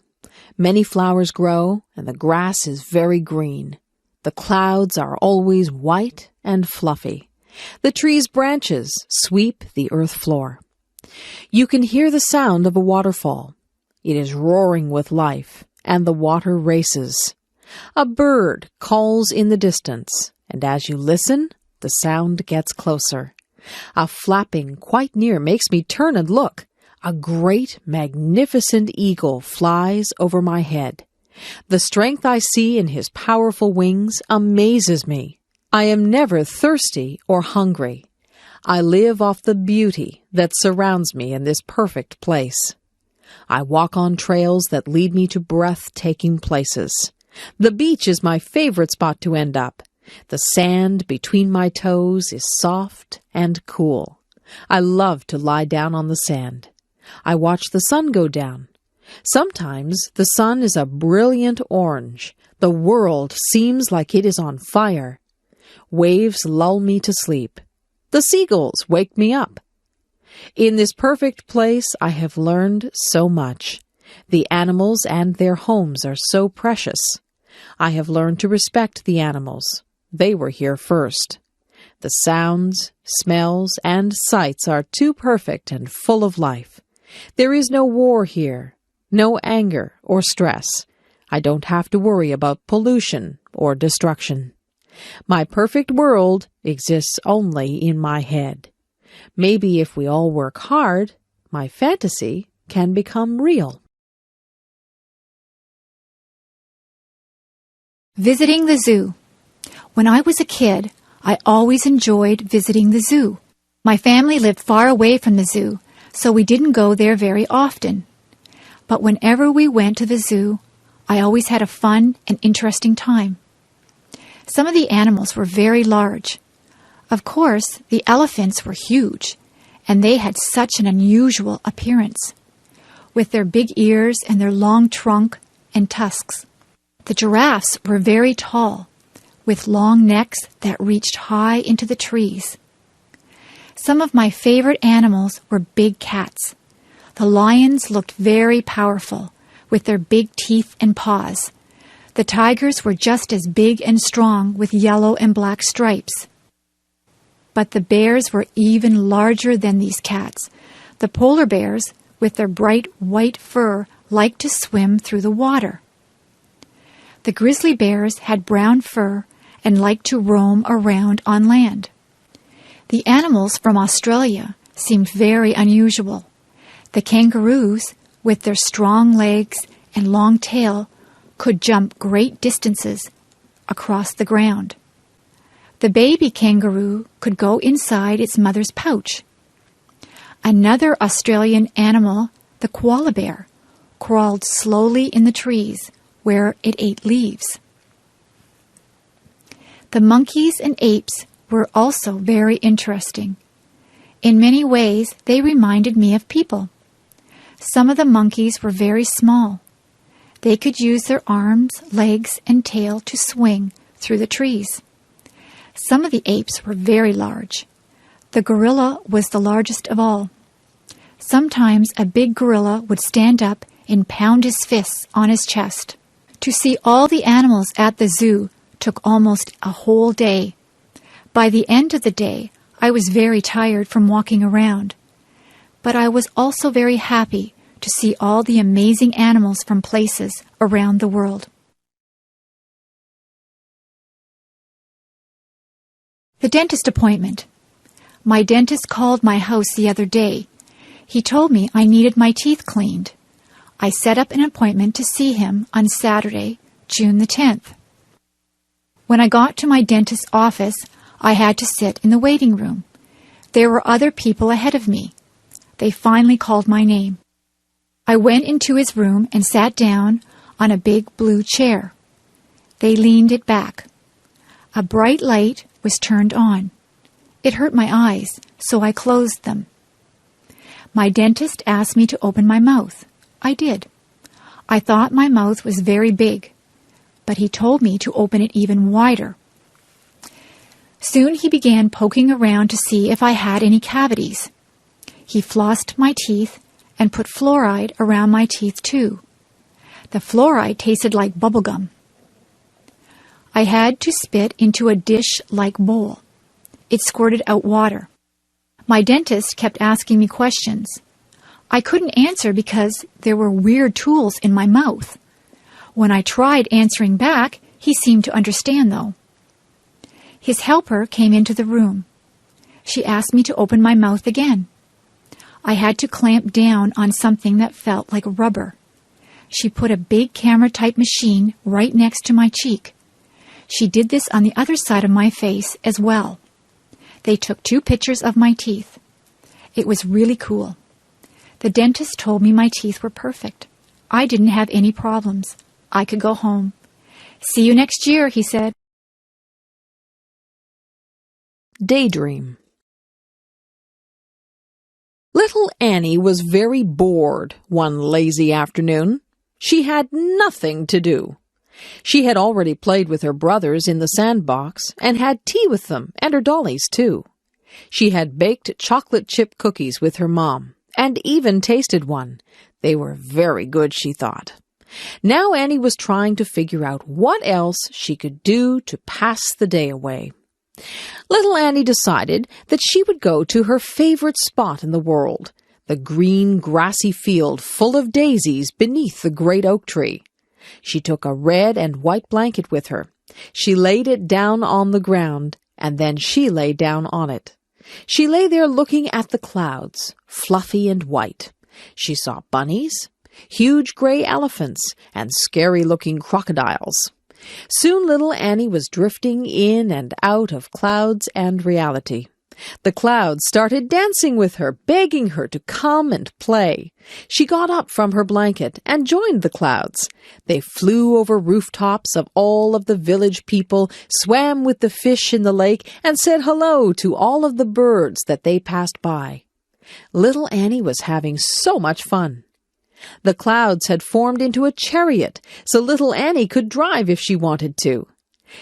Many flowers grow, and the grass is very green. The clouds are always white and fluffy. The trees' branches sweep the earth floor. You can hear the sound of a waterfall. It is roaring with life, and the water races. A bird calls in the distance, and as you listen, the sound gets closer. A flapping quite near makes me turn and look. A great, magnificent eagle flies over my head. The strength I see in his powerful wings amazes me. I am never thirsty or hungry. I live off the beauty that surrounds me in this perfect place. I walk on trails that lead me to breathtaking places. The beach is my favorite spot to end up. The sand between my toes is soft and cool. I love to lie down on the sand. I watch the sun go down. Sometimes the sun is a brilliant orange. The world seems like it is on fire. Waves lull me to sleep. The seagulls wake me up. In this perfect place I have learned so much. The animals and their homes are so precious. I have learned to respect the animals. They were here first. The sounds, smells, and sights are too perfect and full of life. There is no war here, no anger or stress. I don't have to worry about pollution or destruction. My perfect world exists only in my head. Maybe if we all work hard, my fantasy can become real. Visiting the zoo. When I was a kid, I always enjoyed visiting the zoo. My family lived far away from the zoo, so we didn't go there very often. But whenever we went to the zoo, I always had a fun and interesting time. Some of the animals were very large. Of course, the elephants were huge, and they had such an unusual appearance, with their big ears and their long trunk and tusks. The giraffes were very tall, with long necks that reached high into the trees. Some of my favorite animals were big cats. The lions looked very powerful, with their big teeth and paws. The tigers were just as big and strong, with yellow and black stripes. But the bears were even larger than these cats. The polar bears, with their bright white fur, liked to swim through the water. The grizzly bears had brown fur and liked to roam around on land. The animals from Australia seemed very unusual. The kangaroos, with their strong legs and long tail, could jump great distances across the ground. The baby kangaroo could go inside its mother's pouch. Another Australian animal, the koala bear, crawled slowly in the trees where it ate leaves. The monkeys and apes were also very interesting. In many ways, they reminded me of people. Some of the monkeys were very small. They could use their arms, legs, and tail to swing through the trees. Some of the apes were very large. The gorilla was the largest of all. Sometimes a big gorilla would stand up and pound his fists on his chest. To see all the animals at the zoo took almost a whole day. By the end of the day, I was very tired from walking around. But I was also very happy to see all the amazing animals from places around the world. The dentist appointment. My dentist called my house the other day. He told me I needed my teeth cleaned. I set up an appointment to see him on Saturday, June the 10th. When I got to my dentist's office, I had to sit in the waiting room. There were other people ahead of me. They finally called my name. I went into his room and sat down on a big blue chair. They leaned it back. A bright light was turned on. It hurt my eyes, so I closed them. My dentist asked me to open my mouth. I did. I thought my mouth was very big, but he told me to open it even wider. Soon he began poking around to see if I had any cavities. He flossed my teeth and put fluoride around my teeth too. The fluoride tasted like bubblegum. I had to spit into a dish-like bowl. It squirted out water. My dentist kept asking me questions. I couldn't answer because there were weird tools in my mouth. When I tried answering back, he seemed to understand, though. His helper came into the room. She asked me to open my mouth again. I had to clamp down on something that felt like rubber. She put a big camera-type machine right next to my cheek. She did this on the other side of my face as well. They took 2 pictures of my teeth. It was really cool. The dentist told me my teeth were perfect. I didn't have any problems. I could go home. "See you next year," he said. Daydream. Little Annie was very bored one lazy afternoon. She had nothing to do. She had already played with her brothers in the sandbox and had tea with them and her dollies too. She had baked chocolate chip cookies with her mom and even tasted one. They were very good, she thought. Now Annie was trying to figure out what else she could do to pass the day away. Little Annie decided that she would go to her favorite spot in the world, the green grassy field full of daisies beneath the great oak tree. She took a red and white blanket with her. She laid it down on the ground, and then she lay down on it. She lay there looking at the clouds, fluffy and white. She saw bunnies, huge gray elephants, and scary-looking crocodiles. Soon little Annie was drifting in and out of clouds and reality. The clouds started dancing with her, begging her to come and play. She got up from her blanket and joined the clouds. They flew over rooftops of all of the village people, swam with the fish in the lake, and said hello to all of the birds that they passed by. Little Annie was having so much fun. The clouds had formed into a chariot, so little Annie could drive if she wanted to.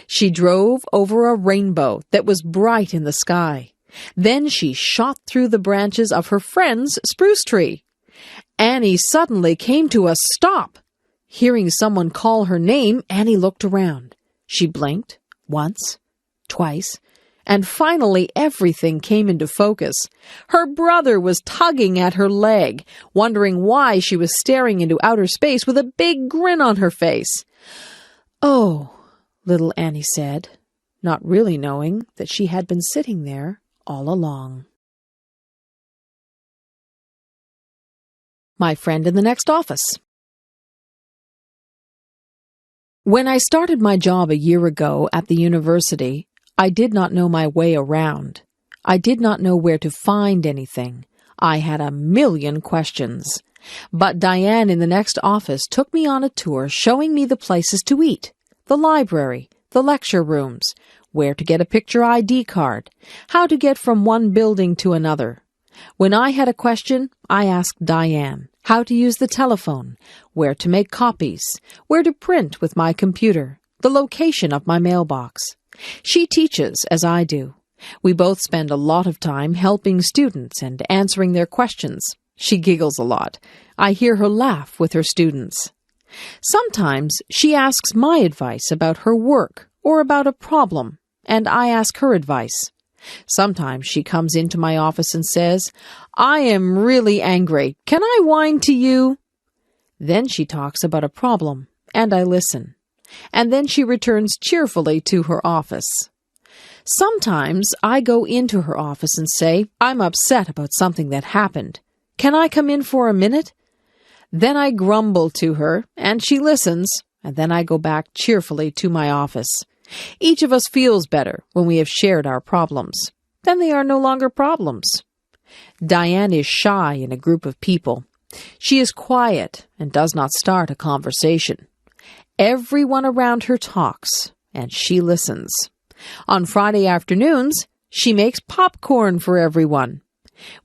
She drove over a rainbow that was bright in the sky. Then she shot through the branches of her friend's spruce tree. Annie suddenly came to a stop. Hearing someone call her name, Annie looked around. She blinked once, twice, and finally everything came into focus. Her brother was tugging at her leg, wondering why she was staring into outer space with a big grin on her face. "Oh," little Annie said, not really knowing that she had been sitting there all along. My friend in the next office. When I started my job a year ago at the university, I did not know my way around. I did not know where to find anything. I had a million questions. But Diane in the next office took me on a tour showing me the places to eat, the library, the lecture rooms, where to get a picture ID card, how to get from one building to another. When I had a question, I asked Diane how to use the telephone, where to make copies, where to print with my computer, the location of my mailbox. She teaches as I do. We both spend a lot of time helping students and answering their questions. She giggles a lot. I hear her laugh with her students. Sometimes she asks my advice about her work or about a problem, and I ask her advice. Sometimes she comes into my office and says, "I am really angry. Can I whine to you?" Then she talks about a problem, and I listen. And then she returns cheerfully to her office. Sometimes I go into her office and say, "I'm upset about something that happened. Can I come in for a minute?" Then I grumble to her, and she listens, and then I go back cheerfully to my office. Each of us feels better when we have shared our problems. Then they are no longer problems. Diane is shy in a group of people. She is quiet and does not start a conversation. Everyone around her talks, and she listens. On Friday afternoons, she makes popcorn for everyone.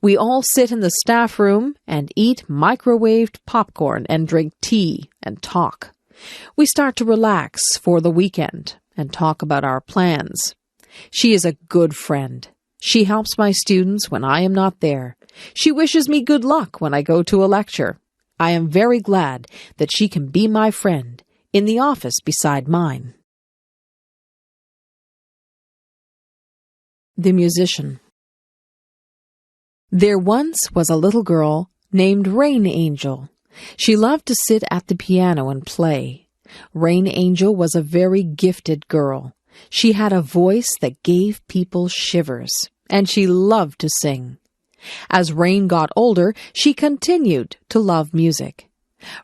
We all sit in the staff room and eat microwaved popcorn and drink tea and talk. We start to relax for the weekend and talk about our plans. She is a good friend. She helps my students when I am not there. She wishes me good luck when I go to a lecture. I am very glad that she can be my friend in the office beside mine. The Musician. There once was a little girl named Rain Angel. She loved to sit at the piano and play. Rain Angel was a very gifted girl. She had a voice that gave people shivers, and she loved to sing. As Rain got older, she continued to love music.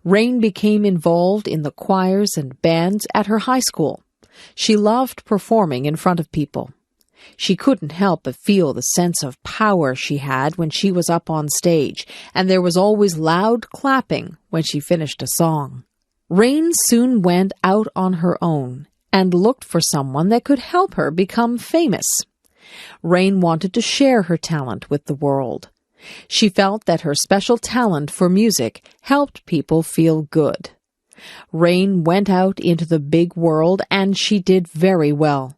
Rain became involved in the choirs and bands at her high school. She loved performing in front of people. She couldn't help but feel the sense of power she had when she was up on stage, and there was always loud clapping when she finished a song. Rain soon went out on her own and looked for someone that could help her become famous. Rain wanted to share her talent with the world. She felt that her special talent for music helped people feel good. Rain went out into the big world, and she did very well.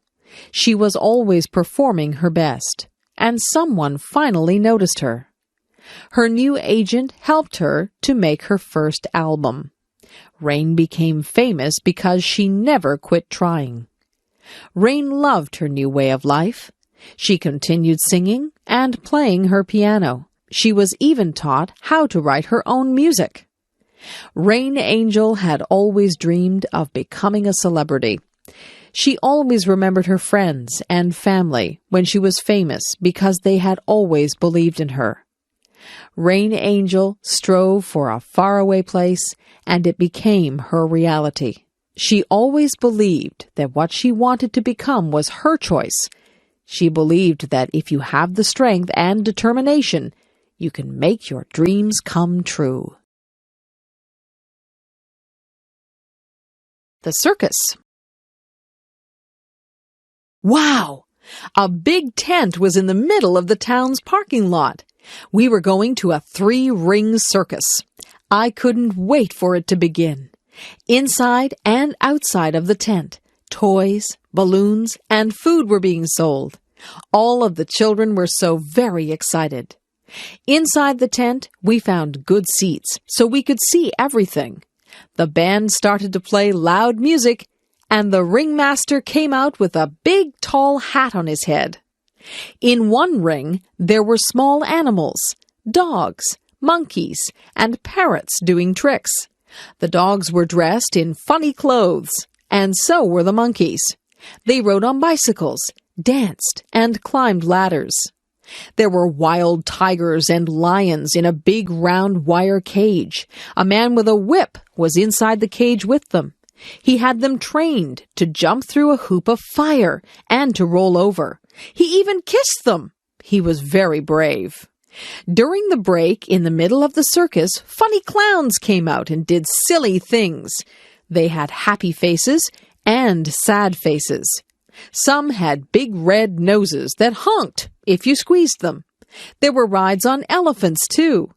She was always performing her best, and someone finally noticed her. Her new agent helped her to make her first album. Rain became famous because she never quit trying. Rain loved her new way of life. She continued singing and playing her piano. She was even taught how to write her own music. Rain Angel had always dreamed of becoming a celebrity. She always remembered her friends and family when she was famous because they had always believed in her. Rain Angel strove for a faraway place, and it became her reality. She always believed that what she wanted to become was her choice. She believed that if you have the strength and determination, you can make your dreams come true. The Circus. Wow! A big tent was in the middle of the town's parking lot. We were going to a 3-ring circus. I couldn't wait for it to begin. Inside and outside of the tent, toys, balloons, and food were being sold. All of the children were so very excited. Inside the tent, we found good seats so we could see everything. The band started to play loud music, and the ringmaster came out with a big tall hat on his head. In one ring, there were small animals, dogs, monkeys, and parrots doing tricks. The dogs were dressed in funny clothes, and so were the monkeys. They rode on bicycles, danced, and climbed ladders. There were wild tigers and lions in a big round wire cage. A man with a whip was inside the cage with them. He had them trained to jump through a hoop of fire and to roll over. He even kissed them. He was very brave. During the break in the middle of the circus, funny clowns came out and did silly things. They had happy faces and sad faces. Some had big red noses that honked if you squeezed them. There were rides on elephants, too.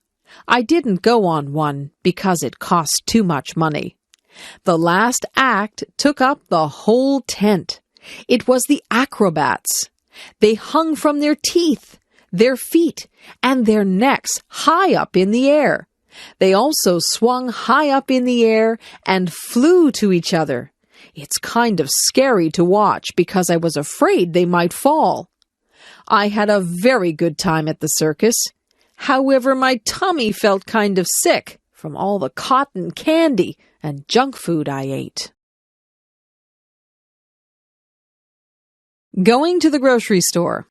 I didn't go on one because it cost too much money. The last act took up the whole tent. It was the acrobats. They hung from their teeth, their feet, and their necks high up in the air. They also swung high up in the air and flew to each other. It's kind of scary to watch because I was afraid they might fall. I had a very good time at the circus. However, my tummy felt kind of sick from all the cotton candy and junk food I ate. Going to the grocery store.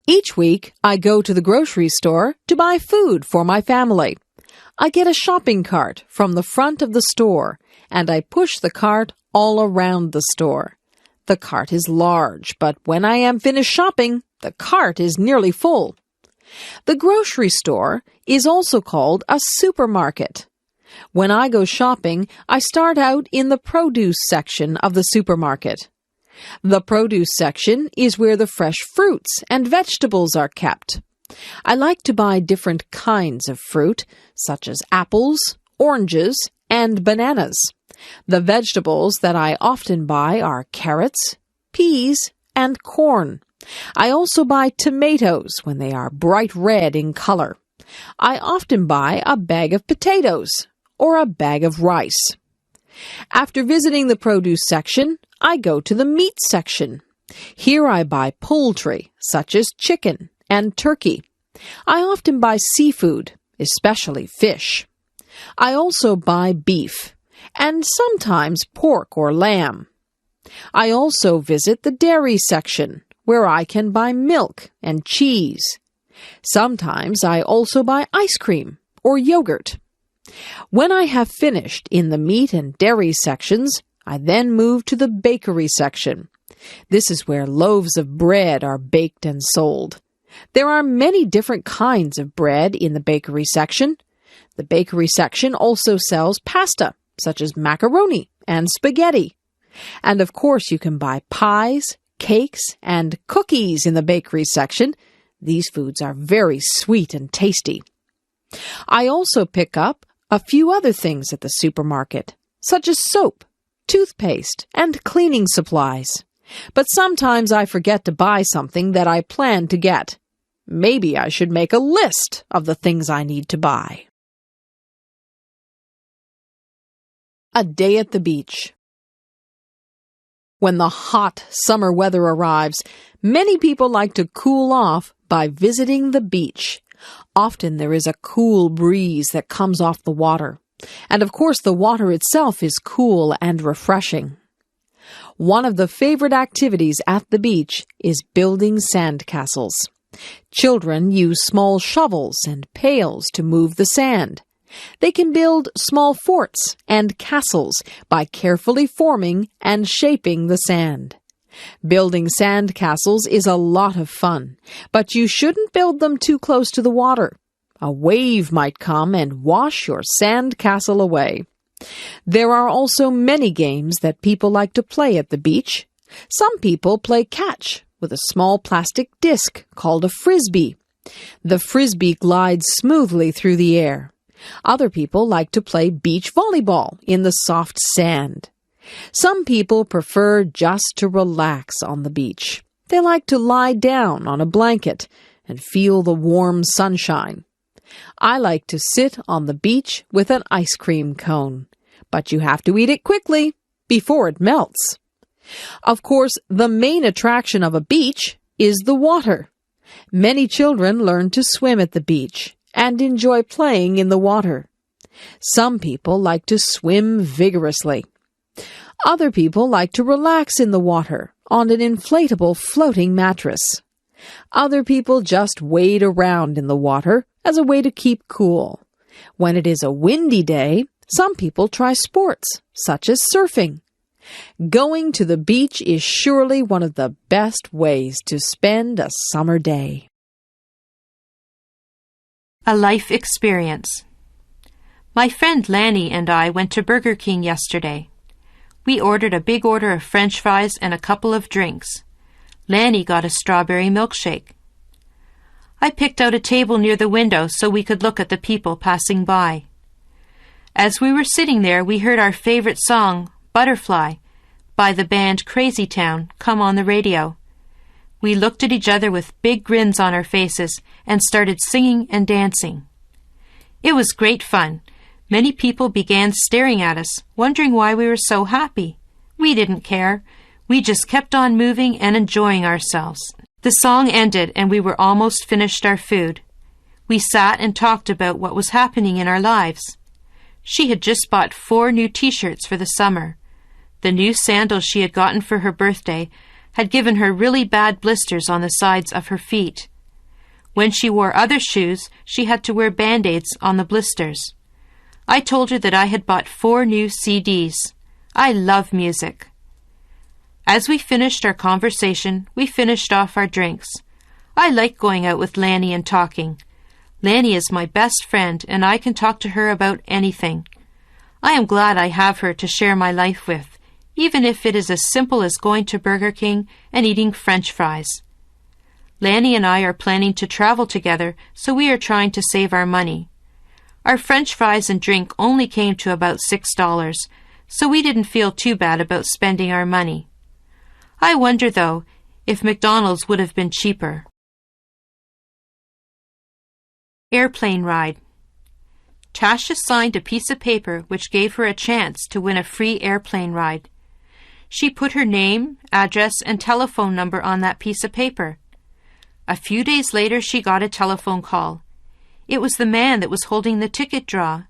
Each week, I go to the grocery store to buy food for my family. I get a shopping cart from the front of the store, and I push the cart all around the store. The cart is large, but when I am finished shopping, the cart is nearly full. The grocery store is also called a supermarket. When I go shopping, I start out in the produce section of the supermarket. The produce section is where the fresh fruits and vegetables are kept. I like to buy different kinds of fruit, such as apples, oranges, and bananas. The vegetables that I often buy are carrots, peas, and corn. I also buy tomatoes when they are bright red in color. I often buy a bag of potatoes or a bag of rice. After visiting the produce section, I go to the meat section. Here I buy poultry, such as chicken and turkey. I often buy seafood, especially fish. I also buy beef, and sometimes pork or lamb. I also visit the dairy section, where I can buy milk and cheese. Sometimes I also buy ice cream or yogurt. When I have finished in the meat and dairy sections, I then move to the bakery section. This is where loaves of bread are baked and sold. There are many different kinds of bread in the bakery section. The bakery section also sells pasta, such as macaroni and spaghetti. And of course you can buy pies, cakes, and cookies in the bakery section. These foods are very sweet and tasty. I also pick up a few other things at the supermarket, such as soap, toothpaste, and cleaning supplies. But sometimes I forget to buy something that I plan to get. Maybe I should make a list of the things I need to buy. A day at the beach. When the hot summer weather arrives, many people like to cool off by visiting the beach. Often there is a cool breeze that comes off the water. And of course the water itself is cool and refreshing. One of the favorite activities at the beach is building sandcastles. Children use small shovels and pails to move the sand. They can build small forts and castles by carefully forming and shaping the sand. Building sand castles is a lot of fun, but you shouldn't build them too close to the water. A wave might come and wash your sand castle away. There are also many games that people like to play at the beach. Some people play catch with a small plastic disc called a frisbee. The frisbee glides smoothly through the air. Other people like to play beach volleyball in the soft sand. Some people prefer just to relax on the beach. They like to lie down on a blanket and feel the warm sunshine. I like to sit on the beach with an ice cream cone, but you have to eat it quickly before it melts. Of course, the main attraction of a beach is the water. Many children learn to swim at the beach and enjoy playing in the water. Some people like to swim vigorously. Other people like to relax in the water on an inflatable floating mattress. Other people just wade around in the water as a way to keep cool. When it is a windy day, some people try sports, such as surfing. Going to the beach is surely one of the best ways to spend a summer day. A life experience. My friend Lanny and I went to Burger King yesterday. We ordered a big order of French fries and a couple of drinks. Lanny got a strawberry milkshake. I picked out a table near the window so we could look at the people passing by. As we were sitting there, we heard our favorite song, Butterfly, by the band Crazy Town, come on the radio. We looked at each other with big grins on our faces and started singing and dancing. It was great fun. Many people began staring at us, wondering why we were so happy. We didn't care. We just kept on moving and enjoying ourselves. The song ended and we were almost finished our food. We sat and talked about what was happening in our lives. She had just bought 4 new t-shirts for the summer. The new sandals she had gotten for her birthday had given her really bad blisters on the sides of her feet. When she wore other shoes, she had to wear band-aids on the blisters. I told her that I had bought 4 new CDs. I love music. As we finished our conversation, we finished off our drinks. I like going out with Lanny and talking. Lanny is my best friend, and I can talk to her about anything. I am glad I have her to share my life with, even if it is as simple as going to Burger King and eating French fries. Lanny and I are planning to travel together, so we are trying to save our money. Our French fries and drink only came to about $6, so we didn't feel too bad about spending our money. I wonder, though, if McDonald's would have been cheaper. Airplane ride. Tasha signed a piece of paper which gave her a chance to win a free airplane ride. She put her name, address, and telephone number on that piece of paper. A few days later, she got a telephone call. It was the man that was holding the ticket draw.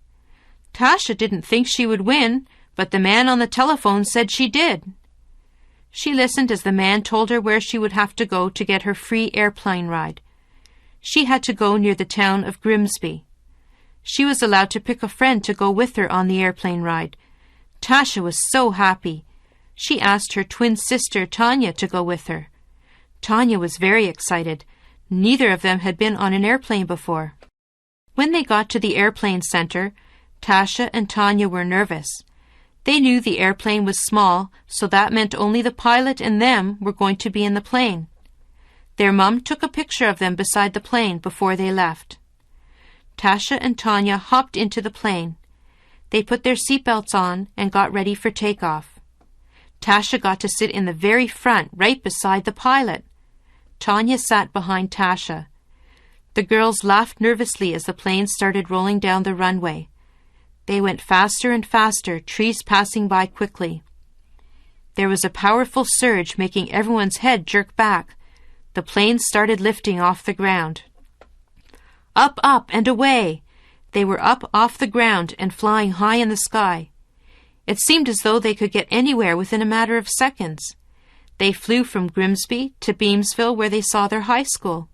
Tasha didn't think she would win, but the man on the telephone said she did. She listened as the man told her where she would have to go to get her free airplane ride. She had to go near the town of Grimsby. She was allowed to pick a friend to go with her on the airplane ride. Tasha was so happy. She asked her twin sister Tanya to go with her. Tanya was very excited. Neither of them had been on an airplane before. When they got to the airplane center, Tasha and Tanya were nervous. They knew the airplane was small, so that meant only the pilot and them were going to be in the plane. Their mum took a picture of them beside the plane before they left. Tasha and Tanya hopped into the plane. They put their seatbelts on and got ready for takeoff. Tasha got to sit in the very front, right beside the pilot. Tanya sat behind Tasha. The girls laughed nervously as the plane started rolling down the runway. They went faster and faster, trees passing by quickly. There was a powerful surge making everyone's head jerk back. The plane started lifting off the ground. Up, up, and away! They were up off the ground and flying high in the sky. It seemed as though they could get anywhere within a matter of seconds. They flew from Grimsby to Beamsville, where they saw their high school.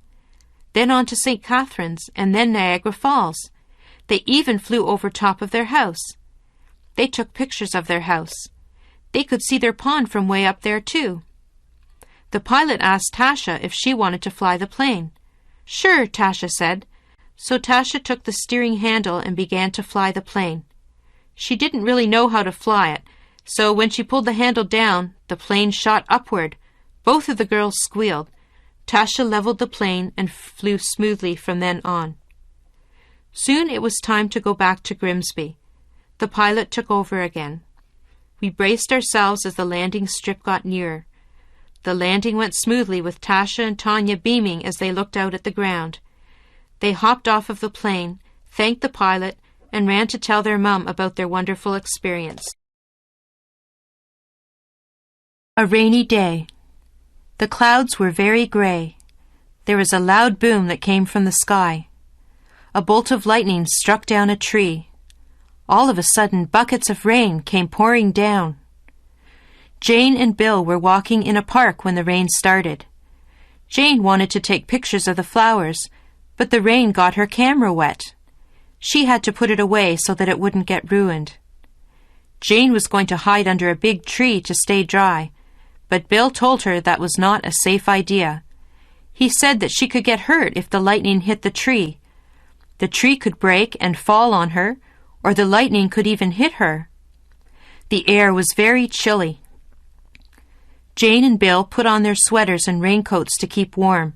Then on to St. Catharines, and then Niagara Falls. They even flew over top of their house. They took pictures of their house. They could see their pond from way up there, too. The pilot asked Tasha if she wanted to fly the plane. Sure, Tasha said. So Tasha took the steering handle and began to fly the plane. She didn't really know how to fly it, so when she pulled the handle down, the plane shot upward. Both of the girls squealed. Tasha leveled the plane and flew smoothly from then on. Soon it was time to go back to Grimsby. The pilot took over again. We braced ourselves as the landing strip got nearer. The landing went smoothly with Tasha and Tanya beaming as they looked out at the ground. They hopped off of the plane, thanked the pilot, and ran to tell their mum about their wonderful experience. A rainy day. The clouds were very grey. There was a loud boom that came from the sky. A bolt of lightning struck down a tree. All of a sudden, buckets of rain came pouring down. Jane and Bill were walking in a park when the rain started. Jane wanted to take pictures of the flowers, but the rain got her camera wet. She had to put it away so that it wouldn't get ruined. Jane was going to hide under a big tree to stay dry, but Bill told her that was not a safe idea. He said that she could get hurt if the lightning hit the tree. The tree could break and fall on her, or the lightning could even hit her. The air was very chilly. Jane and Bill put on their sweaters and raincoats to keep warm.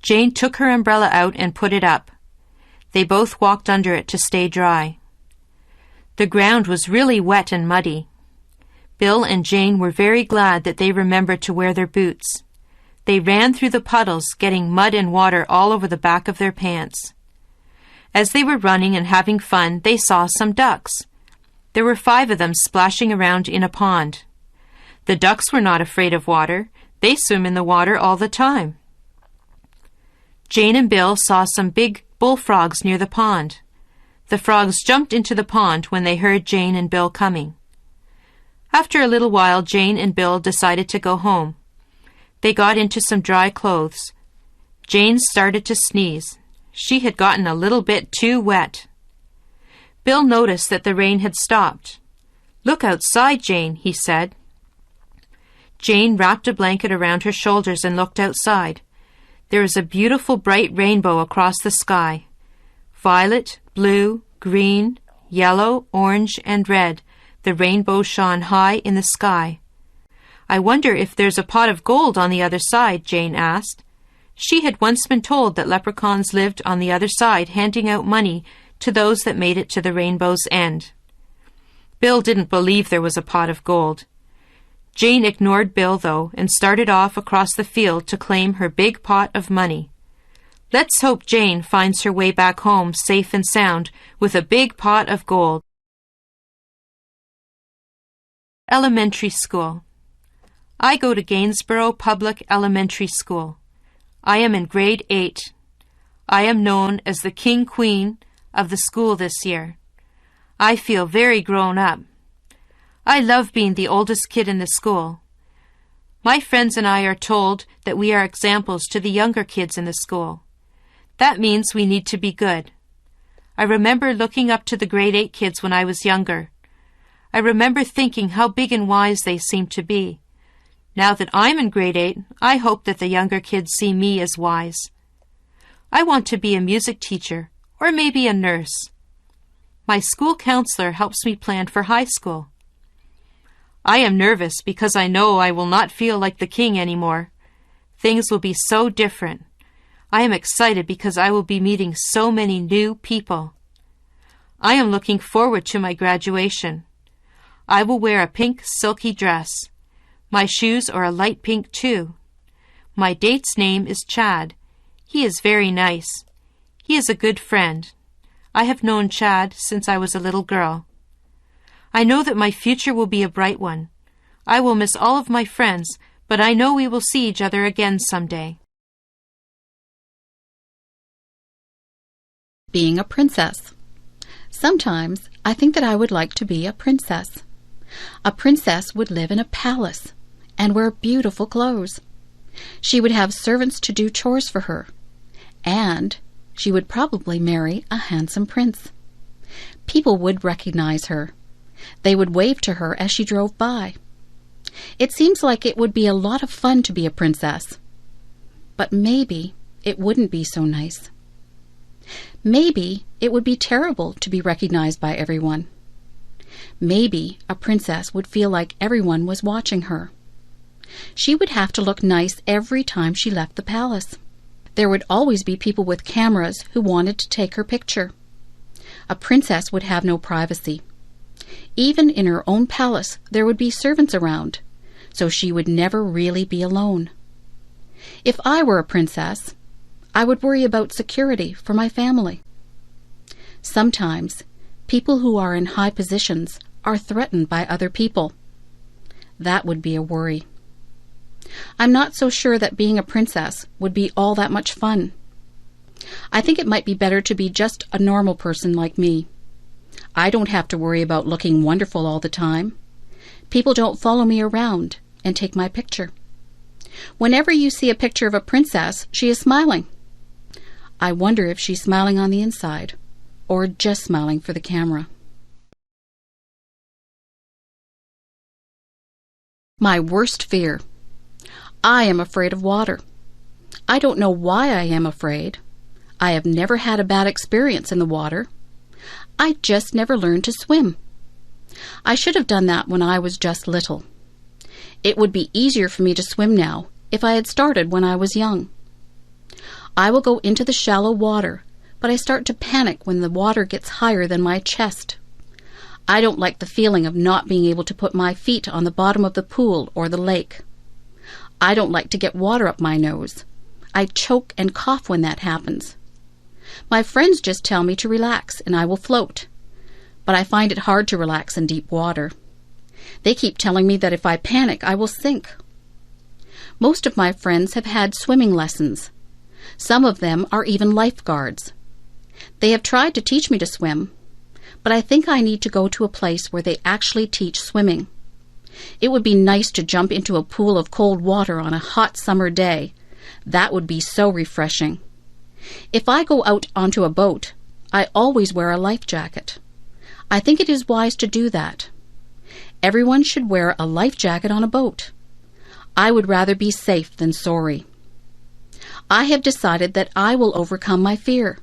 Jane took her umbrella out and put it up. They both walked under it to stay dry. The ground was really wet and muddy. Bill and Jane were very glad that they remembered to wear their boots. They ran through the puddles, getting mud and water all over the back of their pants. As they were running and having fun, they saw some ducks. There were 5 of them splashing around in a pond. The ducks were not afraid of water. They swim in the water all the time. Jane and Bill saw some big bullfrogs near the pond. The frogs jumped into the pond when they heard Jane and Bill coming. After a little while, Jane and Bill decided to go home. They got into some dry clothes. Jane started to sneeze. She had gotten a little bit too wet. Bill noticed that the rain had stopped. "Look outside, Jane," he said. Jane wrapped a blanket around her shoulders and looked outside. There was a beautiful bright rainbow across the sky. Violet, blue, green, yellow, orange, and red, the rainbow shone high in the sky. "I wonder if there's a pot of gold on the other side," Jane asked. She had once been told that leprechauns lived on the other side, handing out money to those that made it to the rainbow's end. Bill didn't believe there was a pot of gold. Jane ignored Bill, though, and started off across the field to claim her big pot of money. Let's hope Jane finds her way back home safe and sound with a big pot of gold. Elementary School. I go to Gainsborough Public Elementary School. I am in grade 8. I am known as the King Queen of the school this year. I feel very grown up. I love being the oldest kid in the school. My friends and I are told that we are examples to the younger kids in the school. That means we need to be good. I remember looking up to the grade 8 kids when I was younger. I remember thinking how big and wise they seemed to be. Now that I'm in grade 8, I hope that the younger kids see me as wise. I want to be a music teacher or maybe a nurse. My school counselor helps me plan for high school. I am nervous because I know I will not feel like the king anymore. Things will be so different. I am excited because I will be meeting so many new people. I am looking forward to my graduation. I will wear a pink silky dress. My shoes are a light pink too. My date's name is Chad. He is very nice. He is a good friend. I have known Chad since I was a little girl. I know that my future will be a bright one. I will miss all of my friends, but I know we will see each other again someday. Being a princess. Sometimes I think that I would like to be a princess. A princess would live in a palace and wear beautiful clothes. She would have servants to do chores for her, and she would probably marry a handsome prince. People would recognize her. They would wave to her as she drove by. It seems like it would be a lot of fun to be a princess. But maybe it wouldn't be so nice. Maybe it would be terrible to be recognized by everyone. Maybe a princess would feel like everyone was watching her. She would have to look nice every time she left the palace. There would always be people with cameras who wanted to take her picture. A princess would have no privacy. Even in her own palace there would be servants around, so she would never really be alone. If I were a princess, I would worry about security for my family. Sometimes people who are in high positions are threatened by other people. That would be a worry. I'm not so sure that being a princess would be all that much fun. I think it might be better to be just a normal person like me. I don't have to worry about looking wonderful all the time. People don't follow me around and take my picture. Whenever you see a picture of a princess, she is smiling. I wonder if she's smiling on the inside, or just smiling for the camera. My worst fear. I am afraid of water. I don't know why I am afraid. I have never had a bad experience in the water. I just never learned to swim. I should have done that when I was just little. It would be easier for me to swim now if I had started when I was young. I will go into the shallow water, but I start to panic when the water gets higher than my chest. I don't like the feeling of not being able to put my feet on the bottom of the pool or the lake. I don't like to get water up my nose. I choke and cough when that happens. My friends just tell me to relax and I will float, but I find it hard to relax in deep water. They keep telling me that if I panic, I will sink. Most of my friends have had swimming lessons. Some of them are even lifeguards. They have tried to teach me to swim, but I think I need to go to a place where they actually teach swimming. It would be nice to jump into a pool of cold water on a hot summer day. That would be so refreshing. If I go out onto a boat, I always wear a life jacket. I think it is wise to do that. Everyone should wear a life jacket on a boat. I would rather be safe than sorry. I have decided that I will overcome my fear.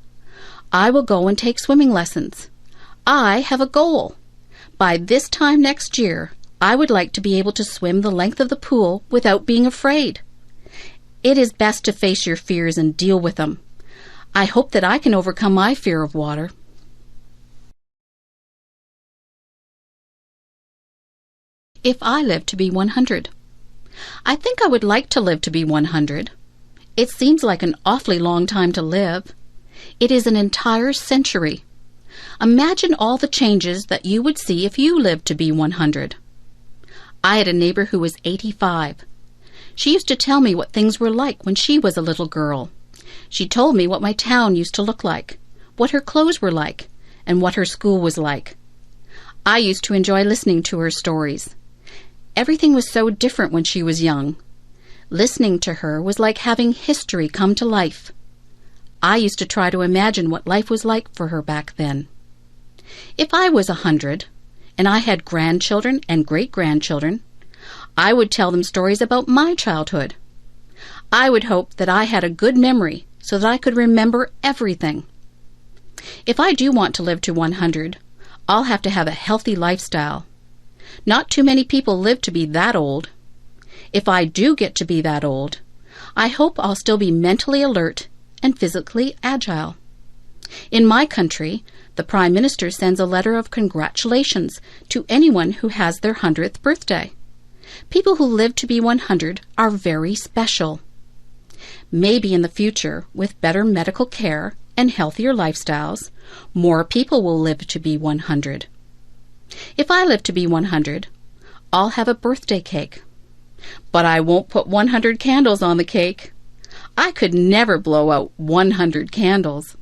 I will go and take swimming lessons. I have a goal. By this time next year, I would like to be able to swim the length of the pool without being afraid. It is best to face your fears and deal with them. I hope that I can overcome my fear of water. If I live to be 100. I think I would like to live to be 100. It seems like an awfully long time to live. It is an entire century. Imagine all the changes that you would see if you lived to be 100. I had a neighbor who was 85. She used to tell me what things were like when she was a little girl. She told me what my town used to look like, what her clothes were like, and what her school was like. I used to enjoy listening to her stories. Everything was so different when she was young. Listening to her was like having history come to life. I used to try to imagine what life was like for her back then. If I was 100, and I had grandchildren and great-grandchildren, I would tell them stories about my childhood. I would hope that I had a good memory so that I could remember everything. If I do want to live to 100, I'll have to have a healthy lifestyle. Not too many people live to be that old. If I do get to be that old, I hope I'll still be mentally alert and physically agile. In my country, the Prime Minister sends a letter of congratulations to anyone who has their 100th birthday. People who live to be 100 are very special. Maybe in the future, with better medical care and healthier lifestyles, more people will live to be 100. If I live to be 100, I'll have a birthday cake. But I won't put 100 candles on the cake. I could never blow out 100 candles.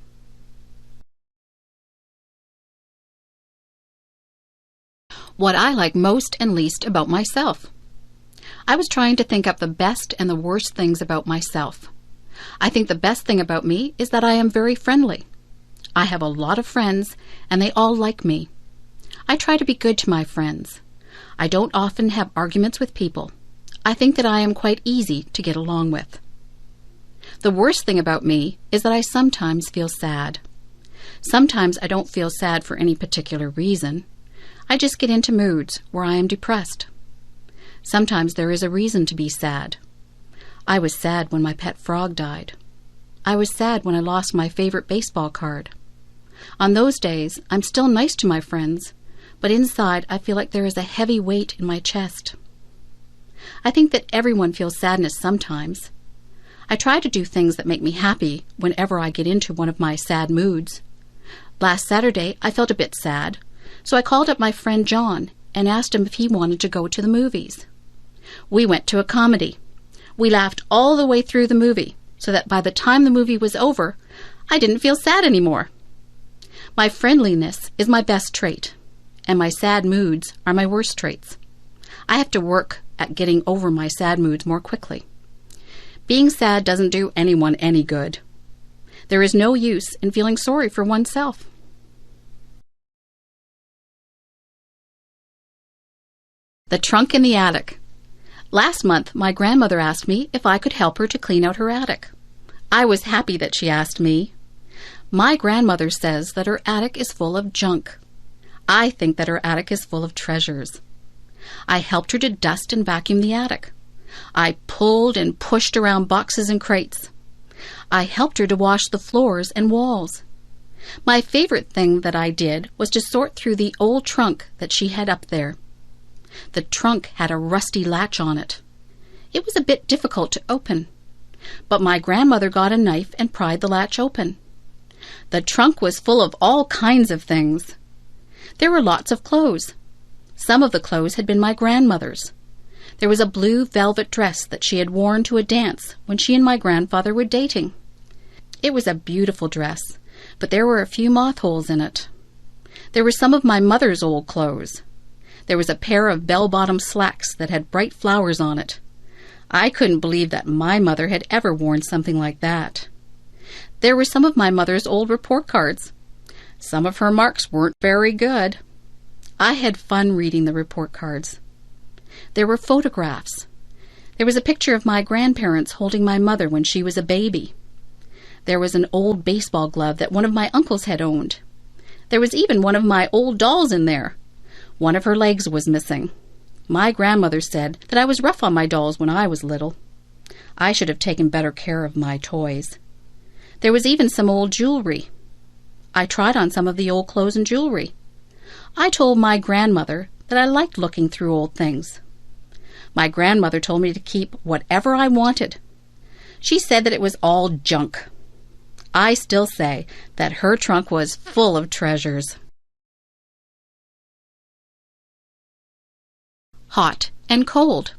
What I like most and least about myself. I was trying to think up the best and the worst things about myself. I think the best thing about me is that I am very friendly. I have a lot of friends, and they all like me. I try to be good to my friends. I don't often have arguments with people. I think that I am quite easy to get along with. The worst thing about me is that I sometimes feel sad. Sometimes I don't feel sad for any particular reason. I just get into moods where I am depressed. Sometimes there is a reason to be sad. I was sad when my pet frog died. I was sad when I lost my favorite baseball card. On those days, I'm still nice to my friends, but inside I feel like there is a heavy weight in my chest. I think that everyone feels sadness sometimes. I try to do things that make me happy whenever I get into one of my sad moods. Last Saturday, I felt a bit sad, so I called up my friend John and asked him if he wanted to go to the movies. We went to a comedy. We laughed all the way through the movie, so that by the time the movie was over, I didn't feel sad anymore. My friendliness is my best trait, and my sad moods are my worst traits. I have to work at getting over my sad moods more quickly. Being sad doesn't do anyone any good. There is no use in feeling sorry for oneself. The trunk in the attic. Last month, my grandmother asked me if I could help her to clean out her attic. I was happy that she asked me. My grandmother says that her attic is full of junk. I think that her attic is full of treasures. I helped her to dust and vacuum the attic. I pulled and pushed around boxes and crates. I helped her to wash the floors and walls. My favorite thing that I did was to sort through the old trunk that she had up there. The trunk had a rusty latch on it. It was a bit difficult to open, but my grandmother got a knife and pried the latch open. The trunk was full of all kinds of things. There were lots of clothes. Some of the clothes had been my grandmother's. There was a blue velvet dress that she had worn to a dance when she and my grandfather were dating. It was a beautiful dress, but there were a few moth holes in it. There were some of my mother's old clothes. There was a pair of bell-bottom slacks that had bright flowers on it. I couldn't believe that my mother had ever worn something like that. There were some of my mother's old report cards. Some of her marks weren't very good. I had fun reading the report cards. There were photographs. There was a picture of my grandparents holding my mother when she was a baby. There was an old baseball glove that one of my uncles had owned. There was even one of my old dolls in there. One of her legs was missing. My grandmother said that I was rough on my dolls when I was little. I should have taken better care of my toys. There was even some old jewelry. I tried on some of the old clothes and jewelry. I told my grandmother that I liked looking through old things. My grandmother told me to keep whatever I wanted. She said that it was all junk. I still say that her trunk was full of treasures. Hot and cold.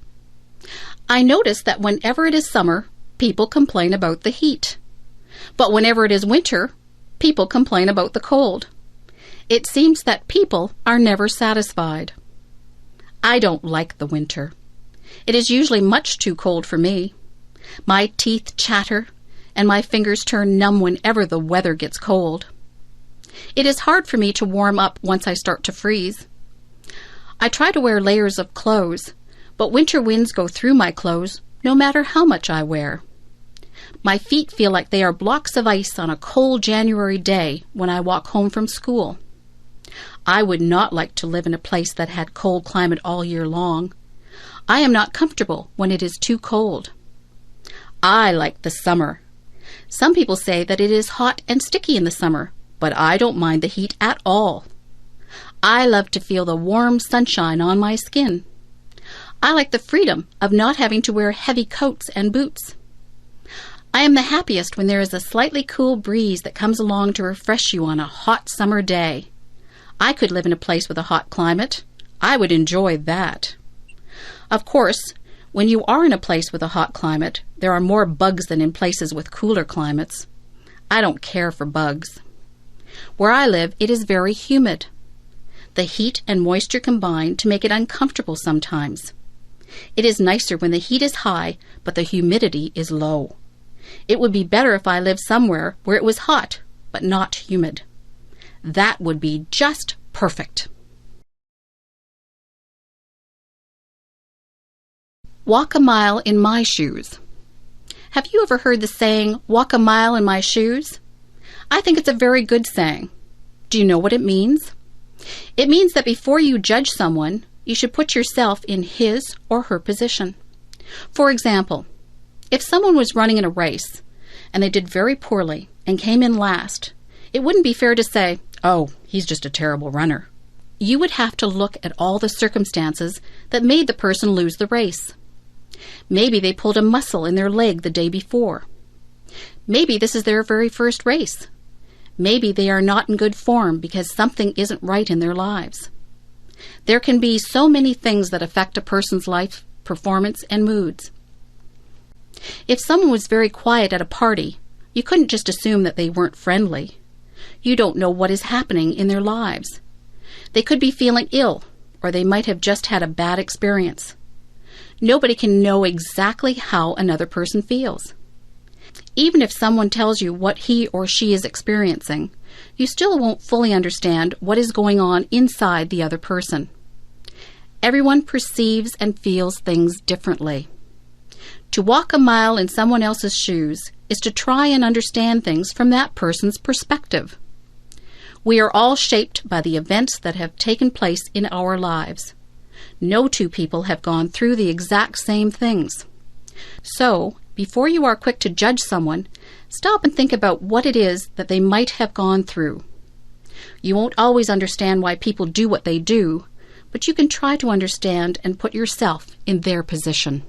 I notice that whenever it is summer, people complain about the heat. But whenever it is winter, people complain about the cold. It seems that people are never satisfied. I don't like the winter. It is usually much too cold for me. My teeth chatter, and my fingers turn numb whenever the weather gets cold. It is hard for me to warm up once I start to freeze. I try to wear layers of clothes, but winter winds go through my clothes no matter how much I wear. My feet feel like they are blocks of ice on a cold January day when I walk home from school. I would not like to live in a place that had cold climate all year long. I am not comfortable when it is too cold. I like the summer. Some people say that it is hot and sticky in the summer, but I don't mind the heat at all. I love to feel the warm sunshine on my skin. I like the freedom of not having to wear heavy coats and boots. I am the happiest when there is a slightly cool breeze that comes along to refresh you on a hot summer day. I could live in a place with a hot climate. I would enjoy that. Of course, when you are in a place with a hot climate, there are more bugs than in places with cooler climates. I don't care for bugs. Where I live, it is very humid. The heat and moisture combine to make it uncomfortable sometimes. It is nicer when the heat is high, but the humidity is low. It would be better if I lived somewhere where it was hot, but not humid. That would be just perfect. Walk a mile in my shoes. Have you ever heard the saying, walk a mile in my shoes? I think it's a very good saying. Do you know what it means? It means that before you judge someone, you should put yourself in his or her position. For example, if someone was running in a race and they did very poorly and came in last, it wouldn't be fair to say, oh, he's just a terrible runner. You would have to look at all the circumstances that made the person lose the race. Maybe they pulled a muscle in their leg the day before. Maybe this is their very first race. Maybe they are not in good form because something isn't right in their lives. There can be so many things that affect a person's life, performance, and moods. If someone was very quiet at a party, you couldn't just assume that they weren't friendly. You don't know what is happening in their lives. They could be feeling ill, or they might have just had a bad experience. Nobody can know exactly how another person feels. Even if someone tells you what he or she is experiencing, you still won't fully understand what is going on inside the other person. Everyone perceives and feels things differently. To walk a mile in someone else's shoes is to try and understand things from that person's perspective. We are all shaped by the events that have taken place in our lives. No two people have gone through the exact same things. So, before you are quick to judge someone, stop and think about what it is that they might have gone through. You won't always understand why people do what they do, but you can try to understand and put yourself in their position.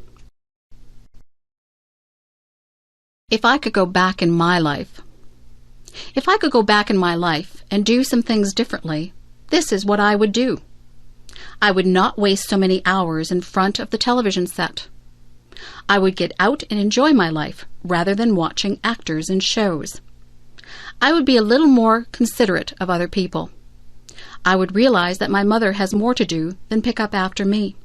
If I could go back in my life. If I could go back in my life and do some things differently, this is what I would do. I would not waste so many hours in front of the television set. I would get out and enjoy my life rather than watching actors in shows. I would be a little more considerate of other people. I would realize that my mother has more to do than pick up after me.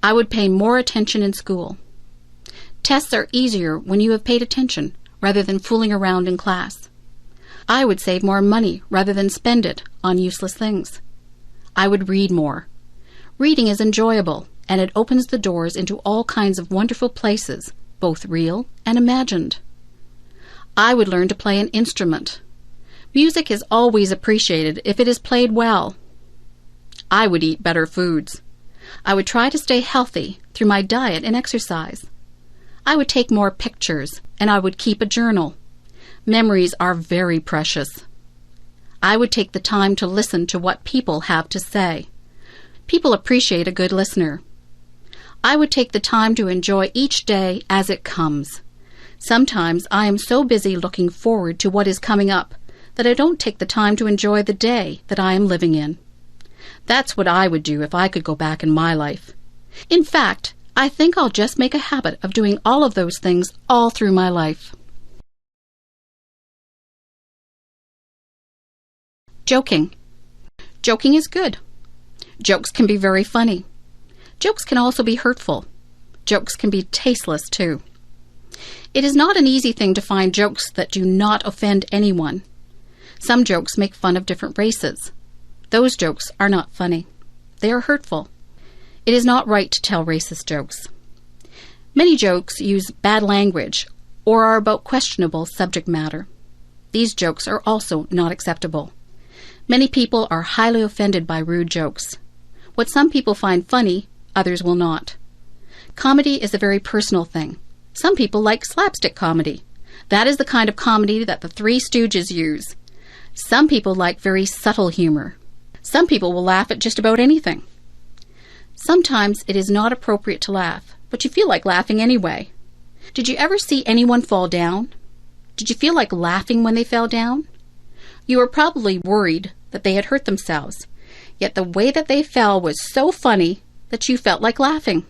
I would pay more attention in school. Tests are easier when you have paid attention rather than fooling around in class. I would save more money rather than spend it on useless things. I would read more. Reading is enjoyable, and it opens the doors into all kinds of wonderful places, both real and imagined. I would learn to play an instrument. Music is always appreciated if it is played well. I would eat better foods. I would try to stay healthy through my diet and exercise. I would take more pictures, and I would keep a journal. Memories are very precious. I would take the time to listen to what people have to say. People appreciate a good listener. I would take the time to enjoy each day as it comes. Sometimes I am so busy looking forward to what is coming up that I don't take the time to enjoy the day that I am living in. That's what I would do if I could go back in my life. In fact, I think I'll just make a habit of doing all of those things all through my life. Joking. Joking is good. Jokes can be very funny. Jokes can also be hurtful. Jokes can be tasteless too. It is not an easy thing to find jokes that do not offend anyone. Some jokes make fun of different races. Those jokes are not funny. They are hurtful. It is not right to tell racist jokes. Many jokes use bad language or are about questionable subject matter. These jokes are also not acceptable. Many people are highly offended by rude jokes. What some people find funny, others will not. Comedy is a very personal thing. Some people like slapstick comedy. That is the kind of comedy that the Three Stooges use. Some people like very subtle humor. Some people will laugh at just about anything. Sometimes it is not appropriate to laugh, but you feel like laughing anyway. Did you ever see anyone fall down? Did you feel like laughing when they fell down? You were probably worried that they had hurt themselves, yet the way that they fell was so funny that you felt like laughing.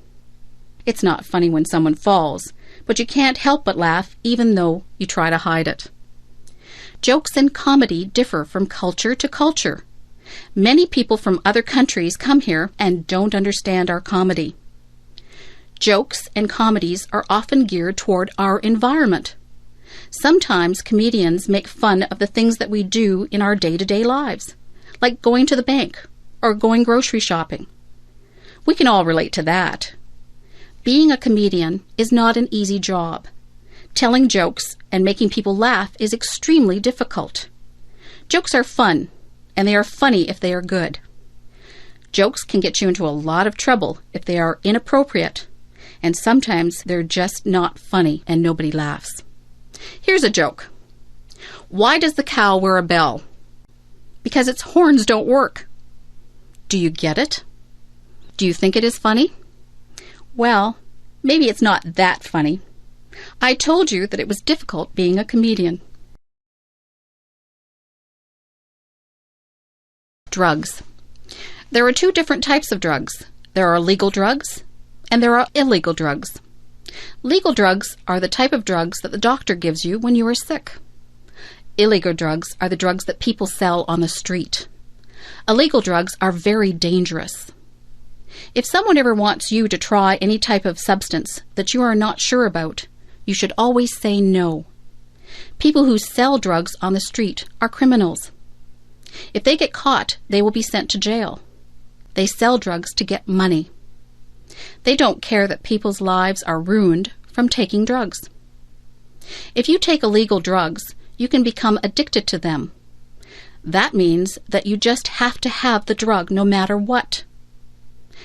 It's not funny when someone falls, but you can't help but laugh even though you try to hide it. Jokes and comedy differ from culture to culture. Many people from other countries come here and don't understand our comedy. Jokes and comedies are often geared toward our environment. Sometimes comedians make fun of the things that we do in our day-to-day lives, like going to the bank or going grocery shopping. We can all relate to that. Being a comedian is not an easy job. Telling jokes and making people laugh is extremely difficult. Jokes are fun, and they are funny if they are good. Jokes can get you into a lot of trouble if they are inappropriate, and sometimes they're just not funny and nobody laughs. Here's a joke. Why does the cow wear a bell? Because its horns don't work. Do you get it? Do you think it is funny? Well, maybe it's not that funny. I told you that it was difficult being a comedian. Drugs. There are two different types of drugs. There are legal drugs and there are illegal drugs. Legal drugs are the type of drugs that the doctor gives you when you are sick. Illegal drugs are the drugs that people sell on the street. Illegal drugs are very dangerous. If someone ever wants you to try any type of substance that you are not sure about, you should always say no. People who sell drugs on the street are criminals. If they get caught, they will be sent to jail. They sell drugs to get money. They don't care that people's lives are ruined from taking drugs. If you take illegal drugs, you can become addicted to them. That means that you just have to have the drug no matter what.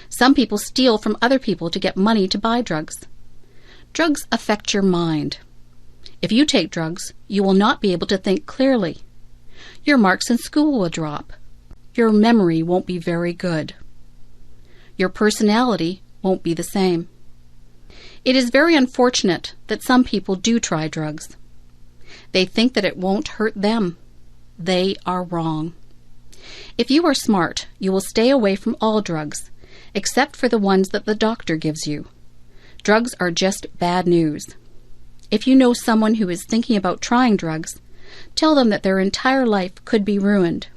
Some people steal from other people to get money to buy drugs. Drugs affect your mind. If you take drugs, you will not be able to think clearly. Your marks in school will drop. Your memory won't be very good. Your personality won't be the same. It is very unfortunate that some people do try drugs. They think that it won't hurt them. They are wrong. If you are smart, you will stay away from all drugs, except for the ones that the doctor gives you. Drugs are just bad news. If you know someone who is thinking about trying drugs, tell them that their entire life could be ruined.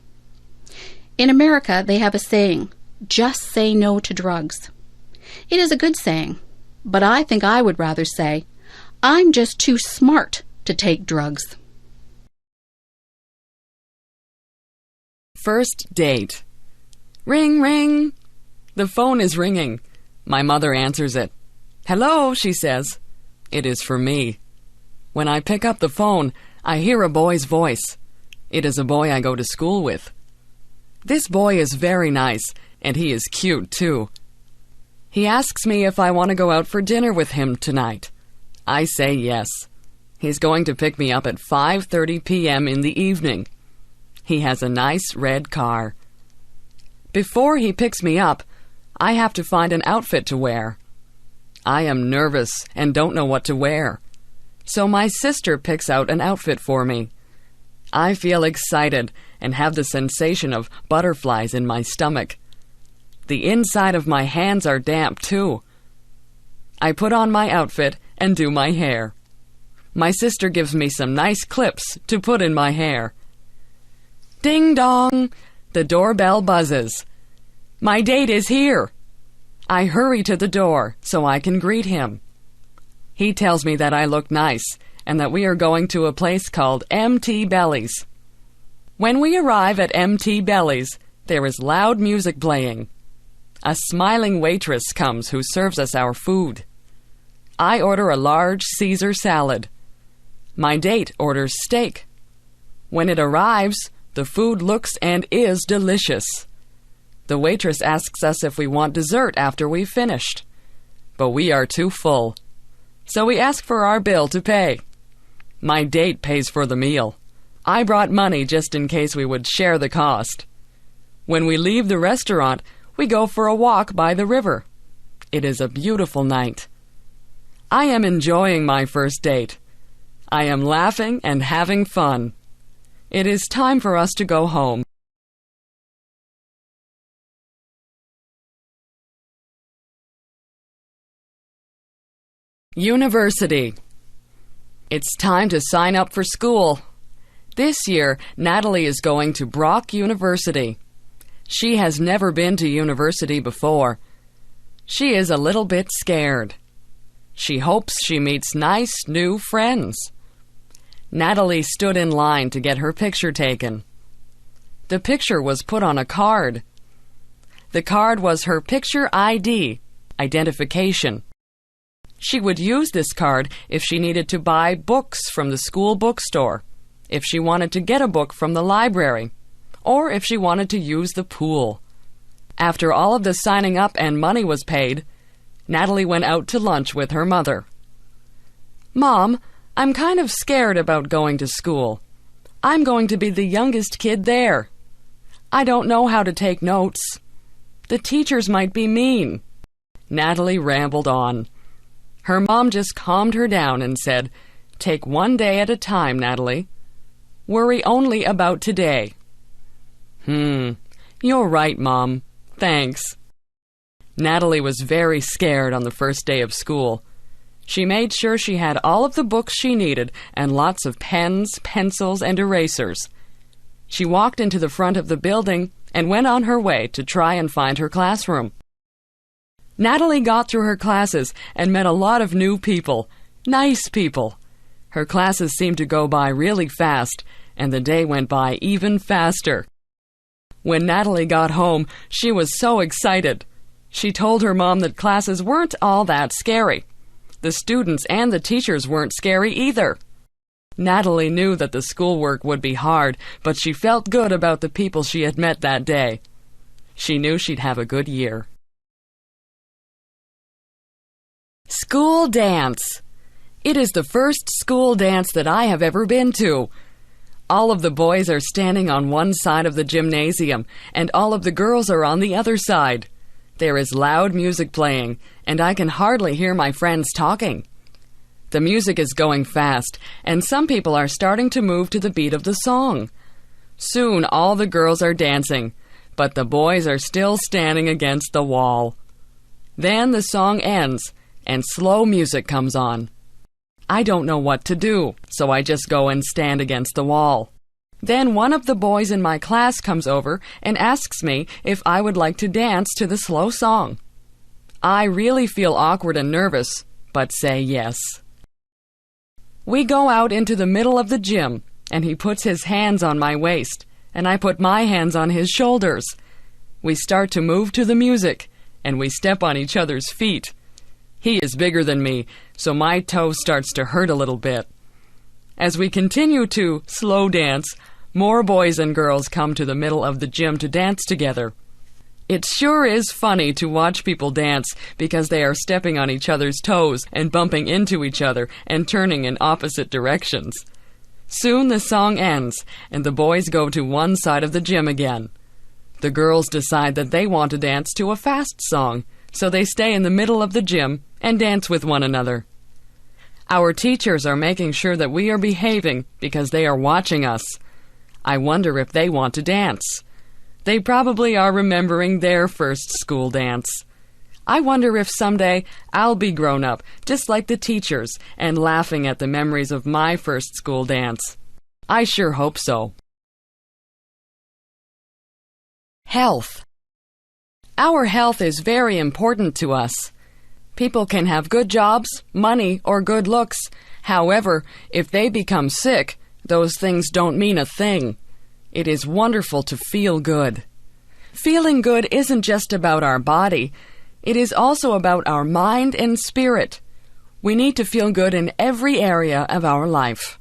In America, they have a saying, just say no to drugs. It is a good saying, but I think I would rather say, I'm just too smart to take drugs. First date. Ring, ring. The phone is ringing. My mother answers it. Hello, she says. It is for me. When I pick up the phone, I hear a boy's voice. It is a boy I go to school with. This boy is very nice, and he is cute, too. He asks me if I want to go out for dinner with him tonight. I say yes. He's going to pick me up at 5:30 p.m. in the evening. He has a nice red car. Before he picks me up, I have to find an outfit to wear. I am nervous and don't know what to wear. So my sister picks out an outfit for me. I feel excited and have the sensation of butterflies in my stomach. The inside of my hands are damp, too. I put on my outfit and do my hair. My sister gives me some nice clips to put in my hair. Ding dong! The doorbell buzzes. My date is here. I hurry to the door so I can greet him. He tells me that I look nice and that we are going to a place called Empty Bellies. When we arrive at Empty Bellies, there is loud music playing. A smiling waitress comes who serves us our food. I order a large Caesar salad. My date orders steak. When it arrives, the food looks and is delicious. The waitress asks us if we want dessert after we've finished. But we are too full. So we ask for our bill to pay. My date pays for the meal. I brought money just in case we would share the cost. When we leave the restaurant, we go for a walk by the river. It is a beautiful night. I am enjoying my first date. I am laughing and having fun. It is time for us to go home. University. It's time to sign up for school. This year, Natalie is going to Brock University. She has never been to university before. She is a little bit scared. She hopes she meets nice new friends. Natalie stood in line to get her picture taken. The picture was put on a card. The card was her picture ID, identification. She would use this card if she needed to buy books from the school bookstore, if she wanted to get a book from the library, or if she wanted to use the pool. After all of the signing up and money was paid, Natalie went out to lunch with her mother. Mom, I'm kind of scared about going to school. I'm going to be the youngest kid there. I don't know how to take notes. The teachers might be mean. Natalie rambled on. Her mom just calmed her down and said, "Take one day at a time, Natalie. Worry only about today." You're right, Mom. Thanks. Natalie was very scared on the first day of school. She made sure she had all of the books she needed and lots of pens, pencils, and erasers. She walked into the front of the building and went on her way to try and find her classroom. Natalie got through her classes and met a lot of new people, nice people. Her classes seemed to go by really fast, and the day went by even faster. When Natalie got home, she was so excited. She told her mom that classes weren't all that scary. The students and the teachers weren't scary either. Natalie knew that the schoolwork would be hard, but she felt good about the people she had met that day. She knew she'd have a good year. School dance. It is the first school dance that I have ever been to. All of the boys are standing on one side of the gymnasium, and all of the girls are on the other side. There is loud music playing, and I can hardly hear my friends talking. The music is going fast, and some people are starting to move to the beat of the song. Soon all the girls are dancing, but the boys are still standing against the wall. Then the song ends, and slow music comes on. I don't know what to do, so I just go and stand against the wall. Then one of the boys in my class comes over and asks me if I would like to dance to the slow song. I really feel awkward and nervous, but say yes. We go out into the middle of the gym, and he puts his hands on my waist, and I put my hands on his shoulders. We start to move to the music, and we step on each other's feet. He is bigger than me, so my toe starts to hurt a little bit. As we continue to slow dance, more boys and girls come to the middle of the gym to dance together. It sure is funny to watch people dance because they are stepping on each other's toes and bumping into each other and turning in opposite directions. Soon the song ends, and the boys go to one side of the gym again. The girls decide that they want to dance to a fast song, so they stay in the middle of the gym and dance with one another. Our teachers are making sure that we are behaving because they are watching us. I wonder if they want to dance. They probably are remembering their first school dance. I wonder if someday I'll be grown up, just like the teachers, and laughing at the memories of my first school dance. I sure hope so. Health. Our health is very important to us. People can have good jobs, money, or good looks. However, if they become sick, those things don't mean a thing. It is wonderful to feel good. Feeling good isn't just about our body. It is also about our mind and spirit. We need to feel good in every area of our life.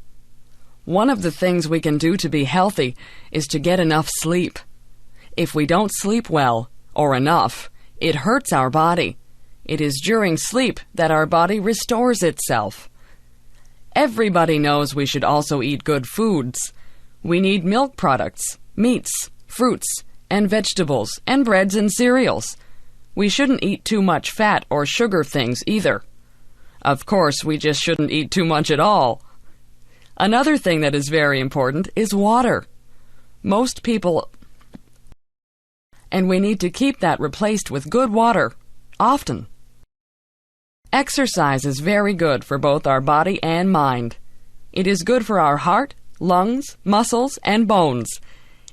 One of the things we can do to be healthy is to get enough sleep. If we don't sleep well, or enough, it hurts our body. It is during sleep that our body restores itself. Everybody knows we should also eat good foods. We need milk products, meats, fruits, and vegetables, and breads and cereals. We shouldn't eat too much fat or sugar things either. Of course, we just shouldn't eat too much at all. Another thing that is very important is water. Most people... And we need to keep that replaced with good water, often. Exercise is very good for both our body and mind. It is good for our heart, lungs, muscles, and bones.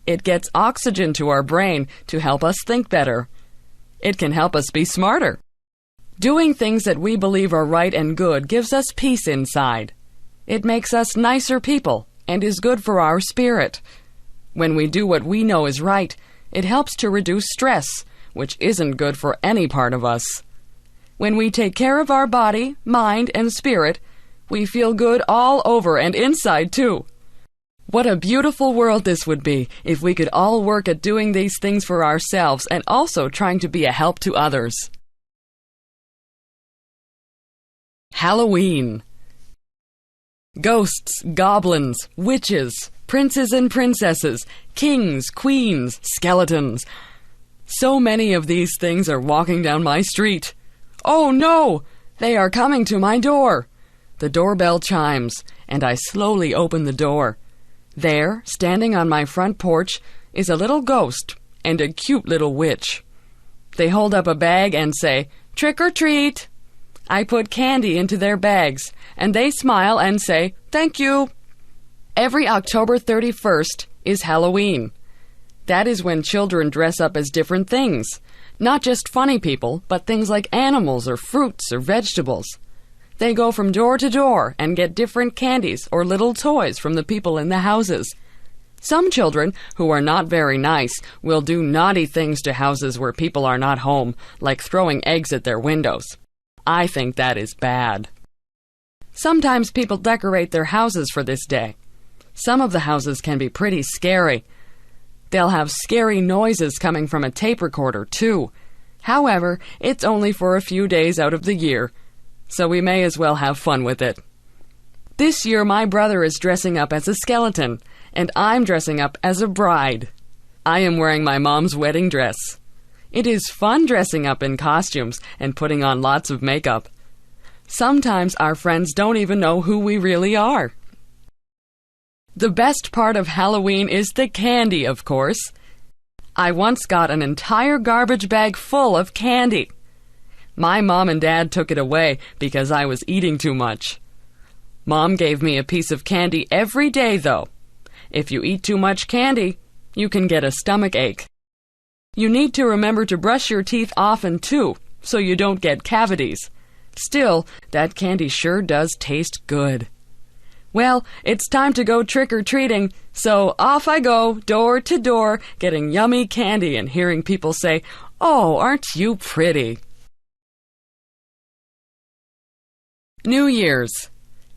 It gets oxygen to our brain to help us think better. It can help us be smarter. Doing things that we believe are right and good gives us peace inside. It makes us nicer people and is good for our spirit. When we do what we know is right, it helps to reduce stress, which isn't good for any part of us. When we take care of our body, mind, and spirit, we feel good all over and inside too. What a beautiful world this would be if we could all work at doing these things for ourselves and also trying to be a help to others. Halloween. Ghosts, goblins, witches, princes and princesses, kings, queens, skeletons. So many of these things are walking down my street. Oh no! They are coming to my door. The doorbell chimes, and I slowly open the door. There, standing on my front porch, is a little ghost and a cute little witch. They hold up a bag and say, "Trick or treat." I put candy into their bags, and they smile and say, "Thank you." Every October 31st is Halloween. That is when children dress up as different things. Not just funny people, but things like animals or fruits or vegetables. They go from door to door and get different candies or little toys from the people in the houses. Some children, who are not very nice, will do naughty things to houses where people are not home, like throwing eggs at their windows. I think that is bad. Sometimes people decorate their houses for this day. Some of the houses can be pretty scary. They'll have scary noises coming from a tape recorder, too. However, it's only for a few days out of the year, so we may as well have fun with it. This year, my brother is dressing up as a skeleton, and I'm dressing up as a bride. I am wearing my mom's wedding dress. It is fun dressing up in costumes and putting on lots of makeup. Sometimes our friends don't even know who we really are. The best part of Halloween is the candy, of course. I once got an entire garbage bag full of candy. My mom and dad took it away because I was eating too much. Mom gave me a piece of candy every day, though. If you eat too much candy, you can get a stomach ache. You need to remember to brush your teeth often, too, so you don't get cavities. Still, that candy sure does taste good. Well, it's time to go trick-or-treating, so off I go, door to door, getting yummy candy and hearing people say, "Oh, aren't you pretty?" New Year's.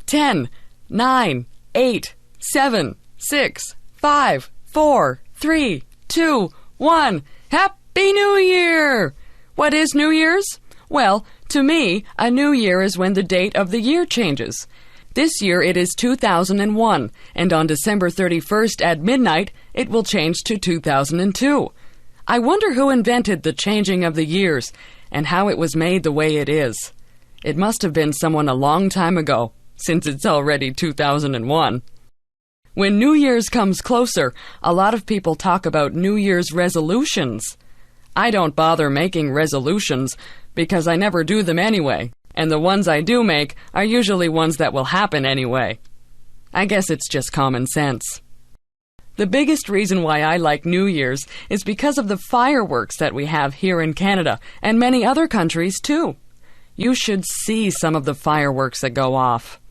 10, 9, 8, 7, 6, 5, 4, 3, 2, 1. Happy New Year! What is New Year's? Well, to me, a new year is when the date of the year changes. This year it is 2001, and on December 31st at midnight, it will change to 2002. I wonder who invented the changing of the years, and how it was made the way it is. It must have been someone a long time ago, since it's already 2001. When New Year's comes closer, a lot of people talk about New Year's resolutions. I don't bother making resolutions, because I never do them anyway. And the ones I do make are usually ones that will happen anyway. I guess it's just common sense. The biggest reason why I like New Year's is because of the fireworks that we have here in Canada and many other countries too. You should see some of the fireworks that go off.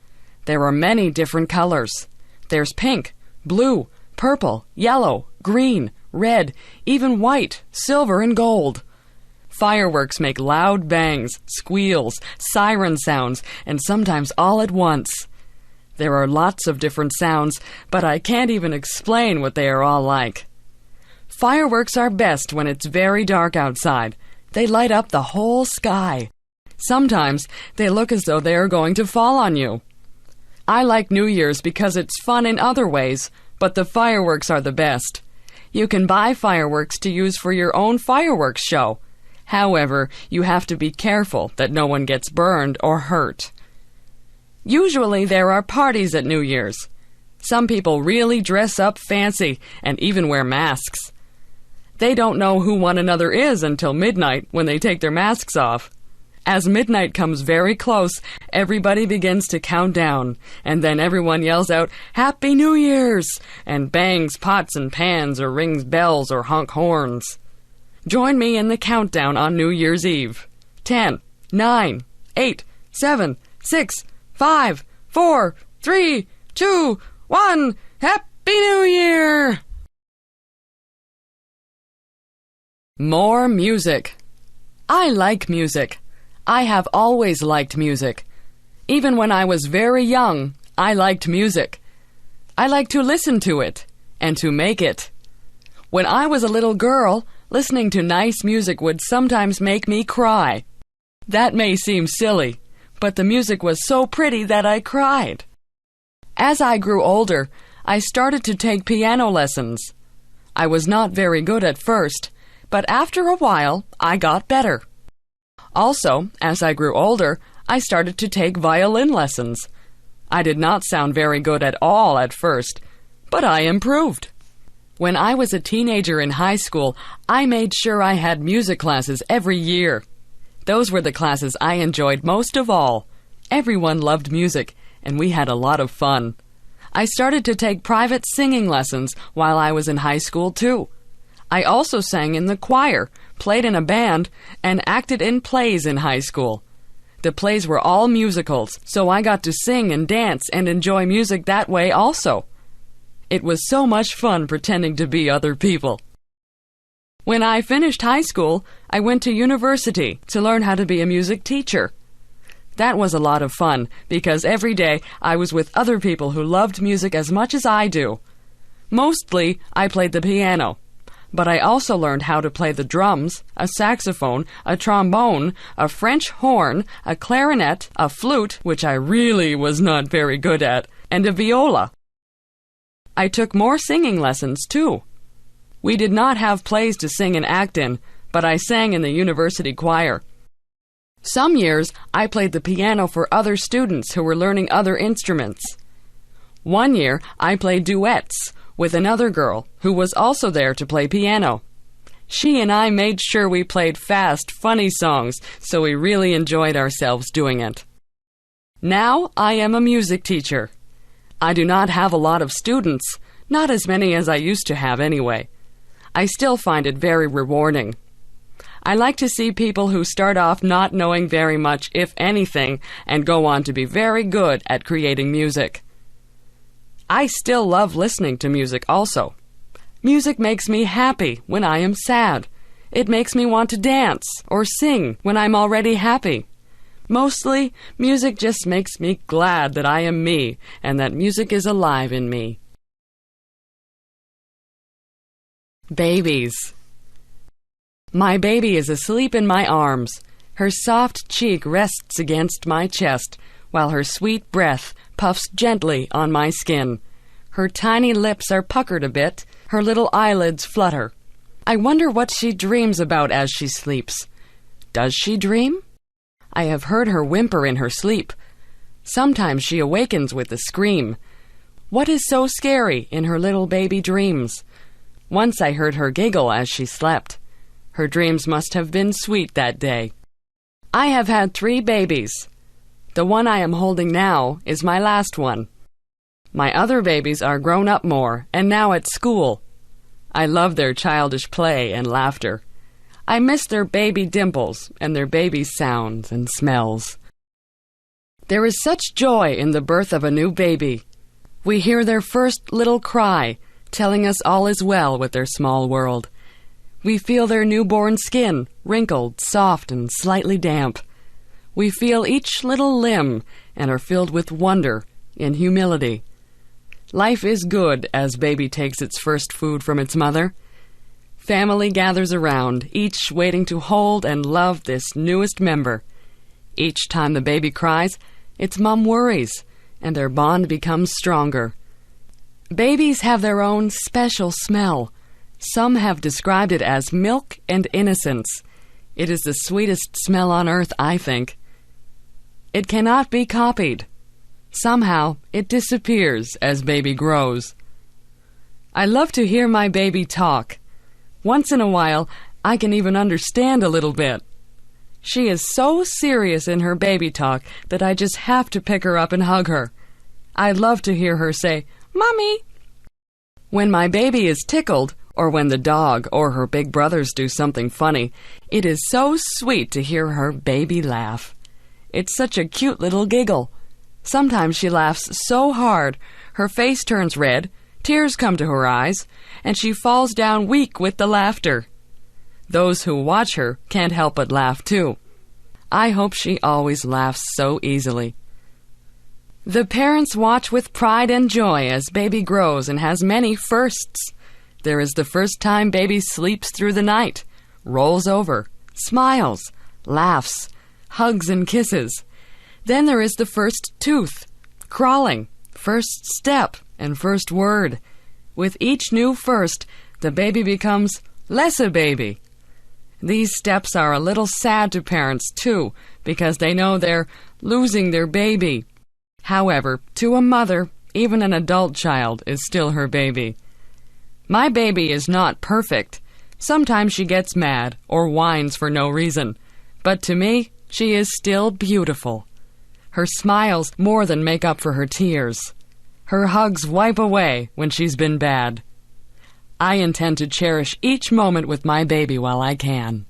There are many different colors. There's pink, blue, purple, yellow, green, red, even white, silver, and gold. Fireworks make loud bangs, squeals, siren sounds, and sometimes all at once. There are lots of different sounds, but I can't even explain what they are all like. Fireworks are best when it's very dark outside. They light up the whole sky. Sometimes they look as though they are going to fall on you. I like New Year's because it's fun in other ways, but the fireworks are the best. You can buy fireworks to use for your own fireworks show. However, you have to be careful that no one gets burned or hurt. Usually there are parties at New Year's. Some people really dress up fancy and even wear masks. They don't know who one another is until midnight when they take their masks off. As midnight comes very close, everybody begins to count down, and then everyone yells out, "Happy New Year's!" and bangs pots and pans or rings bells or honk horns. Join me in the countdown on New Year's Eve. 10, 9, 8, 7, 6, 5, 4, 3, 2, 1. Happy New Year! More music. I like music. I have always liked music. Even when I was very young, I liked music. I like to listen to it and to make it. When I was a little girl, listening to nice music would sometimes make me cry. That may seem silly, but the music was so pretty that I cried. As I grew older, I started to take piano lessons. I was not very good at first, but after a while, I got better. Also, as I grew older, I started to take violin lessons. I did not sound very good at all at first, but I improved. When I was a teenager in high school, I made sure I had music classes every year. Those were the classes I enjoyed most of all. Everyone loved music, and we had a lot of fun. I started to take private singing lessons while I was in high school, too. I also sang in the choir, played in a band, and acted in plays in high school. The plays were all musicals, so I got to sing and dance and enjoy music that way also. It was so much fun pretending to be other people. When I finished high school, I went to university to learn how to be a music teacher. That was a lot of fun, because every day I was with other people who loved music as much as I do. Mostly, I played the piano. But I also learned how to play the drums, a saxophone, a trombone, a French horn, a clarinet, a flute, which I really was not very good at, and a viola. I took more singing lessons, too. We did not have plays to sing and act in, but I sang in the university choir. Some years, I played the piano for other students who were learning other instruments. One year, I played duets with another girl who was also there to play piano. She and I made sure we played fast, funny songs, so we really enjoyed ourselves doing it. Now I am a music teacher. I do not have a lot of students, not as many as I used to have anyway. I still find it very rewarding. I like to see people who start off not knowing very much, if anything, and go on to be very good at creating music. I still love listening to music also. Music makes me happy when I am sad. It makes me want to dance or sing when I'm already happy. Mostly, music just makes me glad that I am me and that music is alive in me. Babies. My baby is asleep in my arms. Her soft cheek rests against my chest, while her sweet breath puffs gently on my skin. Her tiny lips are puckered a bit, her little eyelids flutter. I wonder what she dreams about as she sleeps. Does she dream? I have heard her whimper in her sleep. Sometimes she awakens with a scream. What is so scary in her little baby dreams? Once I heard her giggle as she slept. Her dreams must have been sweet that day. I have had 3 babies. The one I am holding now is my last one. My other babies are grown up more and now at school. I love their childish play and laughter. I miss their baby dimples and their baby sounds and smells. There is such joy in the birth of a new baby. We hear their first little cry, telling us all is well with their small world. We feel their newborn skin, wrinkled, soft, and slightly damp. We feel each little limb and are filled with wonder and humility. Life is good as baby takes its first food from its mother. Family gathers around, each waiting to hold and love this newest member. Each time the baby cries, its mom worries, and their bond becomes stronger. Babies have their own special smell. Some have described it as milk and innocence. It is the sweetest smell on earth, I think. It cannot be copied. Somehow, it disappears as baby grows. I love to hear my baby talk. Once in a while, I can even understand a little bit. She is so serious in her baby talk that I just have to pick her up and hug her. I love to hear her say, "Mommy." When my baby is tickled, or when the dog or her big brothers do something funny, it is so sweet to hear her baby laugh. It's such a cute little giggle. Sometimes she laughs so hard, her face turns red, tears come to her eyes, and she falls down weak with the laughter. Those who watch her can't help but laugh too. I hope she always laughs so easily. The parents watch with pride and joy as baby grows and has many firsts. There is the first time baby sleeps through the night, rolls over, smiles, laughs, hugs and kisses. Then there is the first tooth, crawling, first step, and first word. With each new first, the baby becomes less a baby. These steps are a little sad to parents, too, because they know they're losing their baby. However, to a mother, even an adult child is still her baby. My baby is not perfect. Sometimes she gets mad or whines for no reason. But to me, she is still beautiful. Her smiles more than make up for her tears. Her hugs wipe away when she's been bad. I intend to cherish each moment with my baby while I can.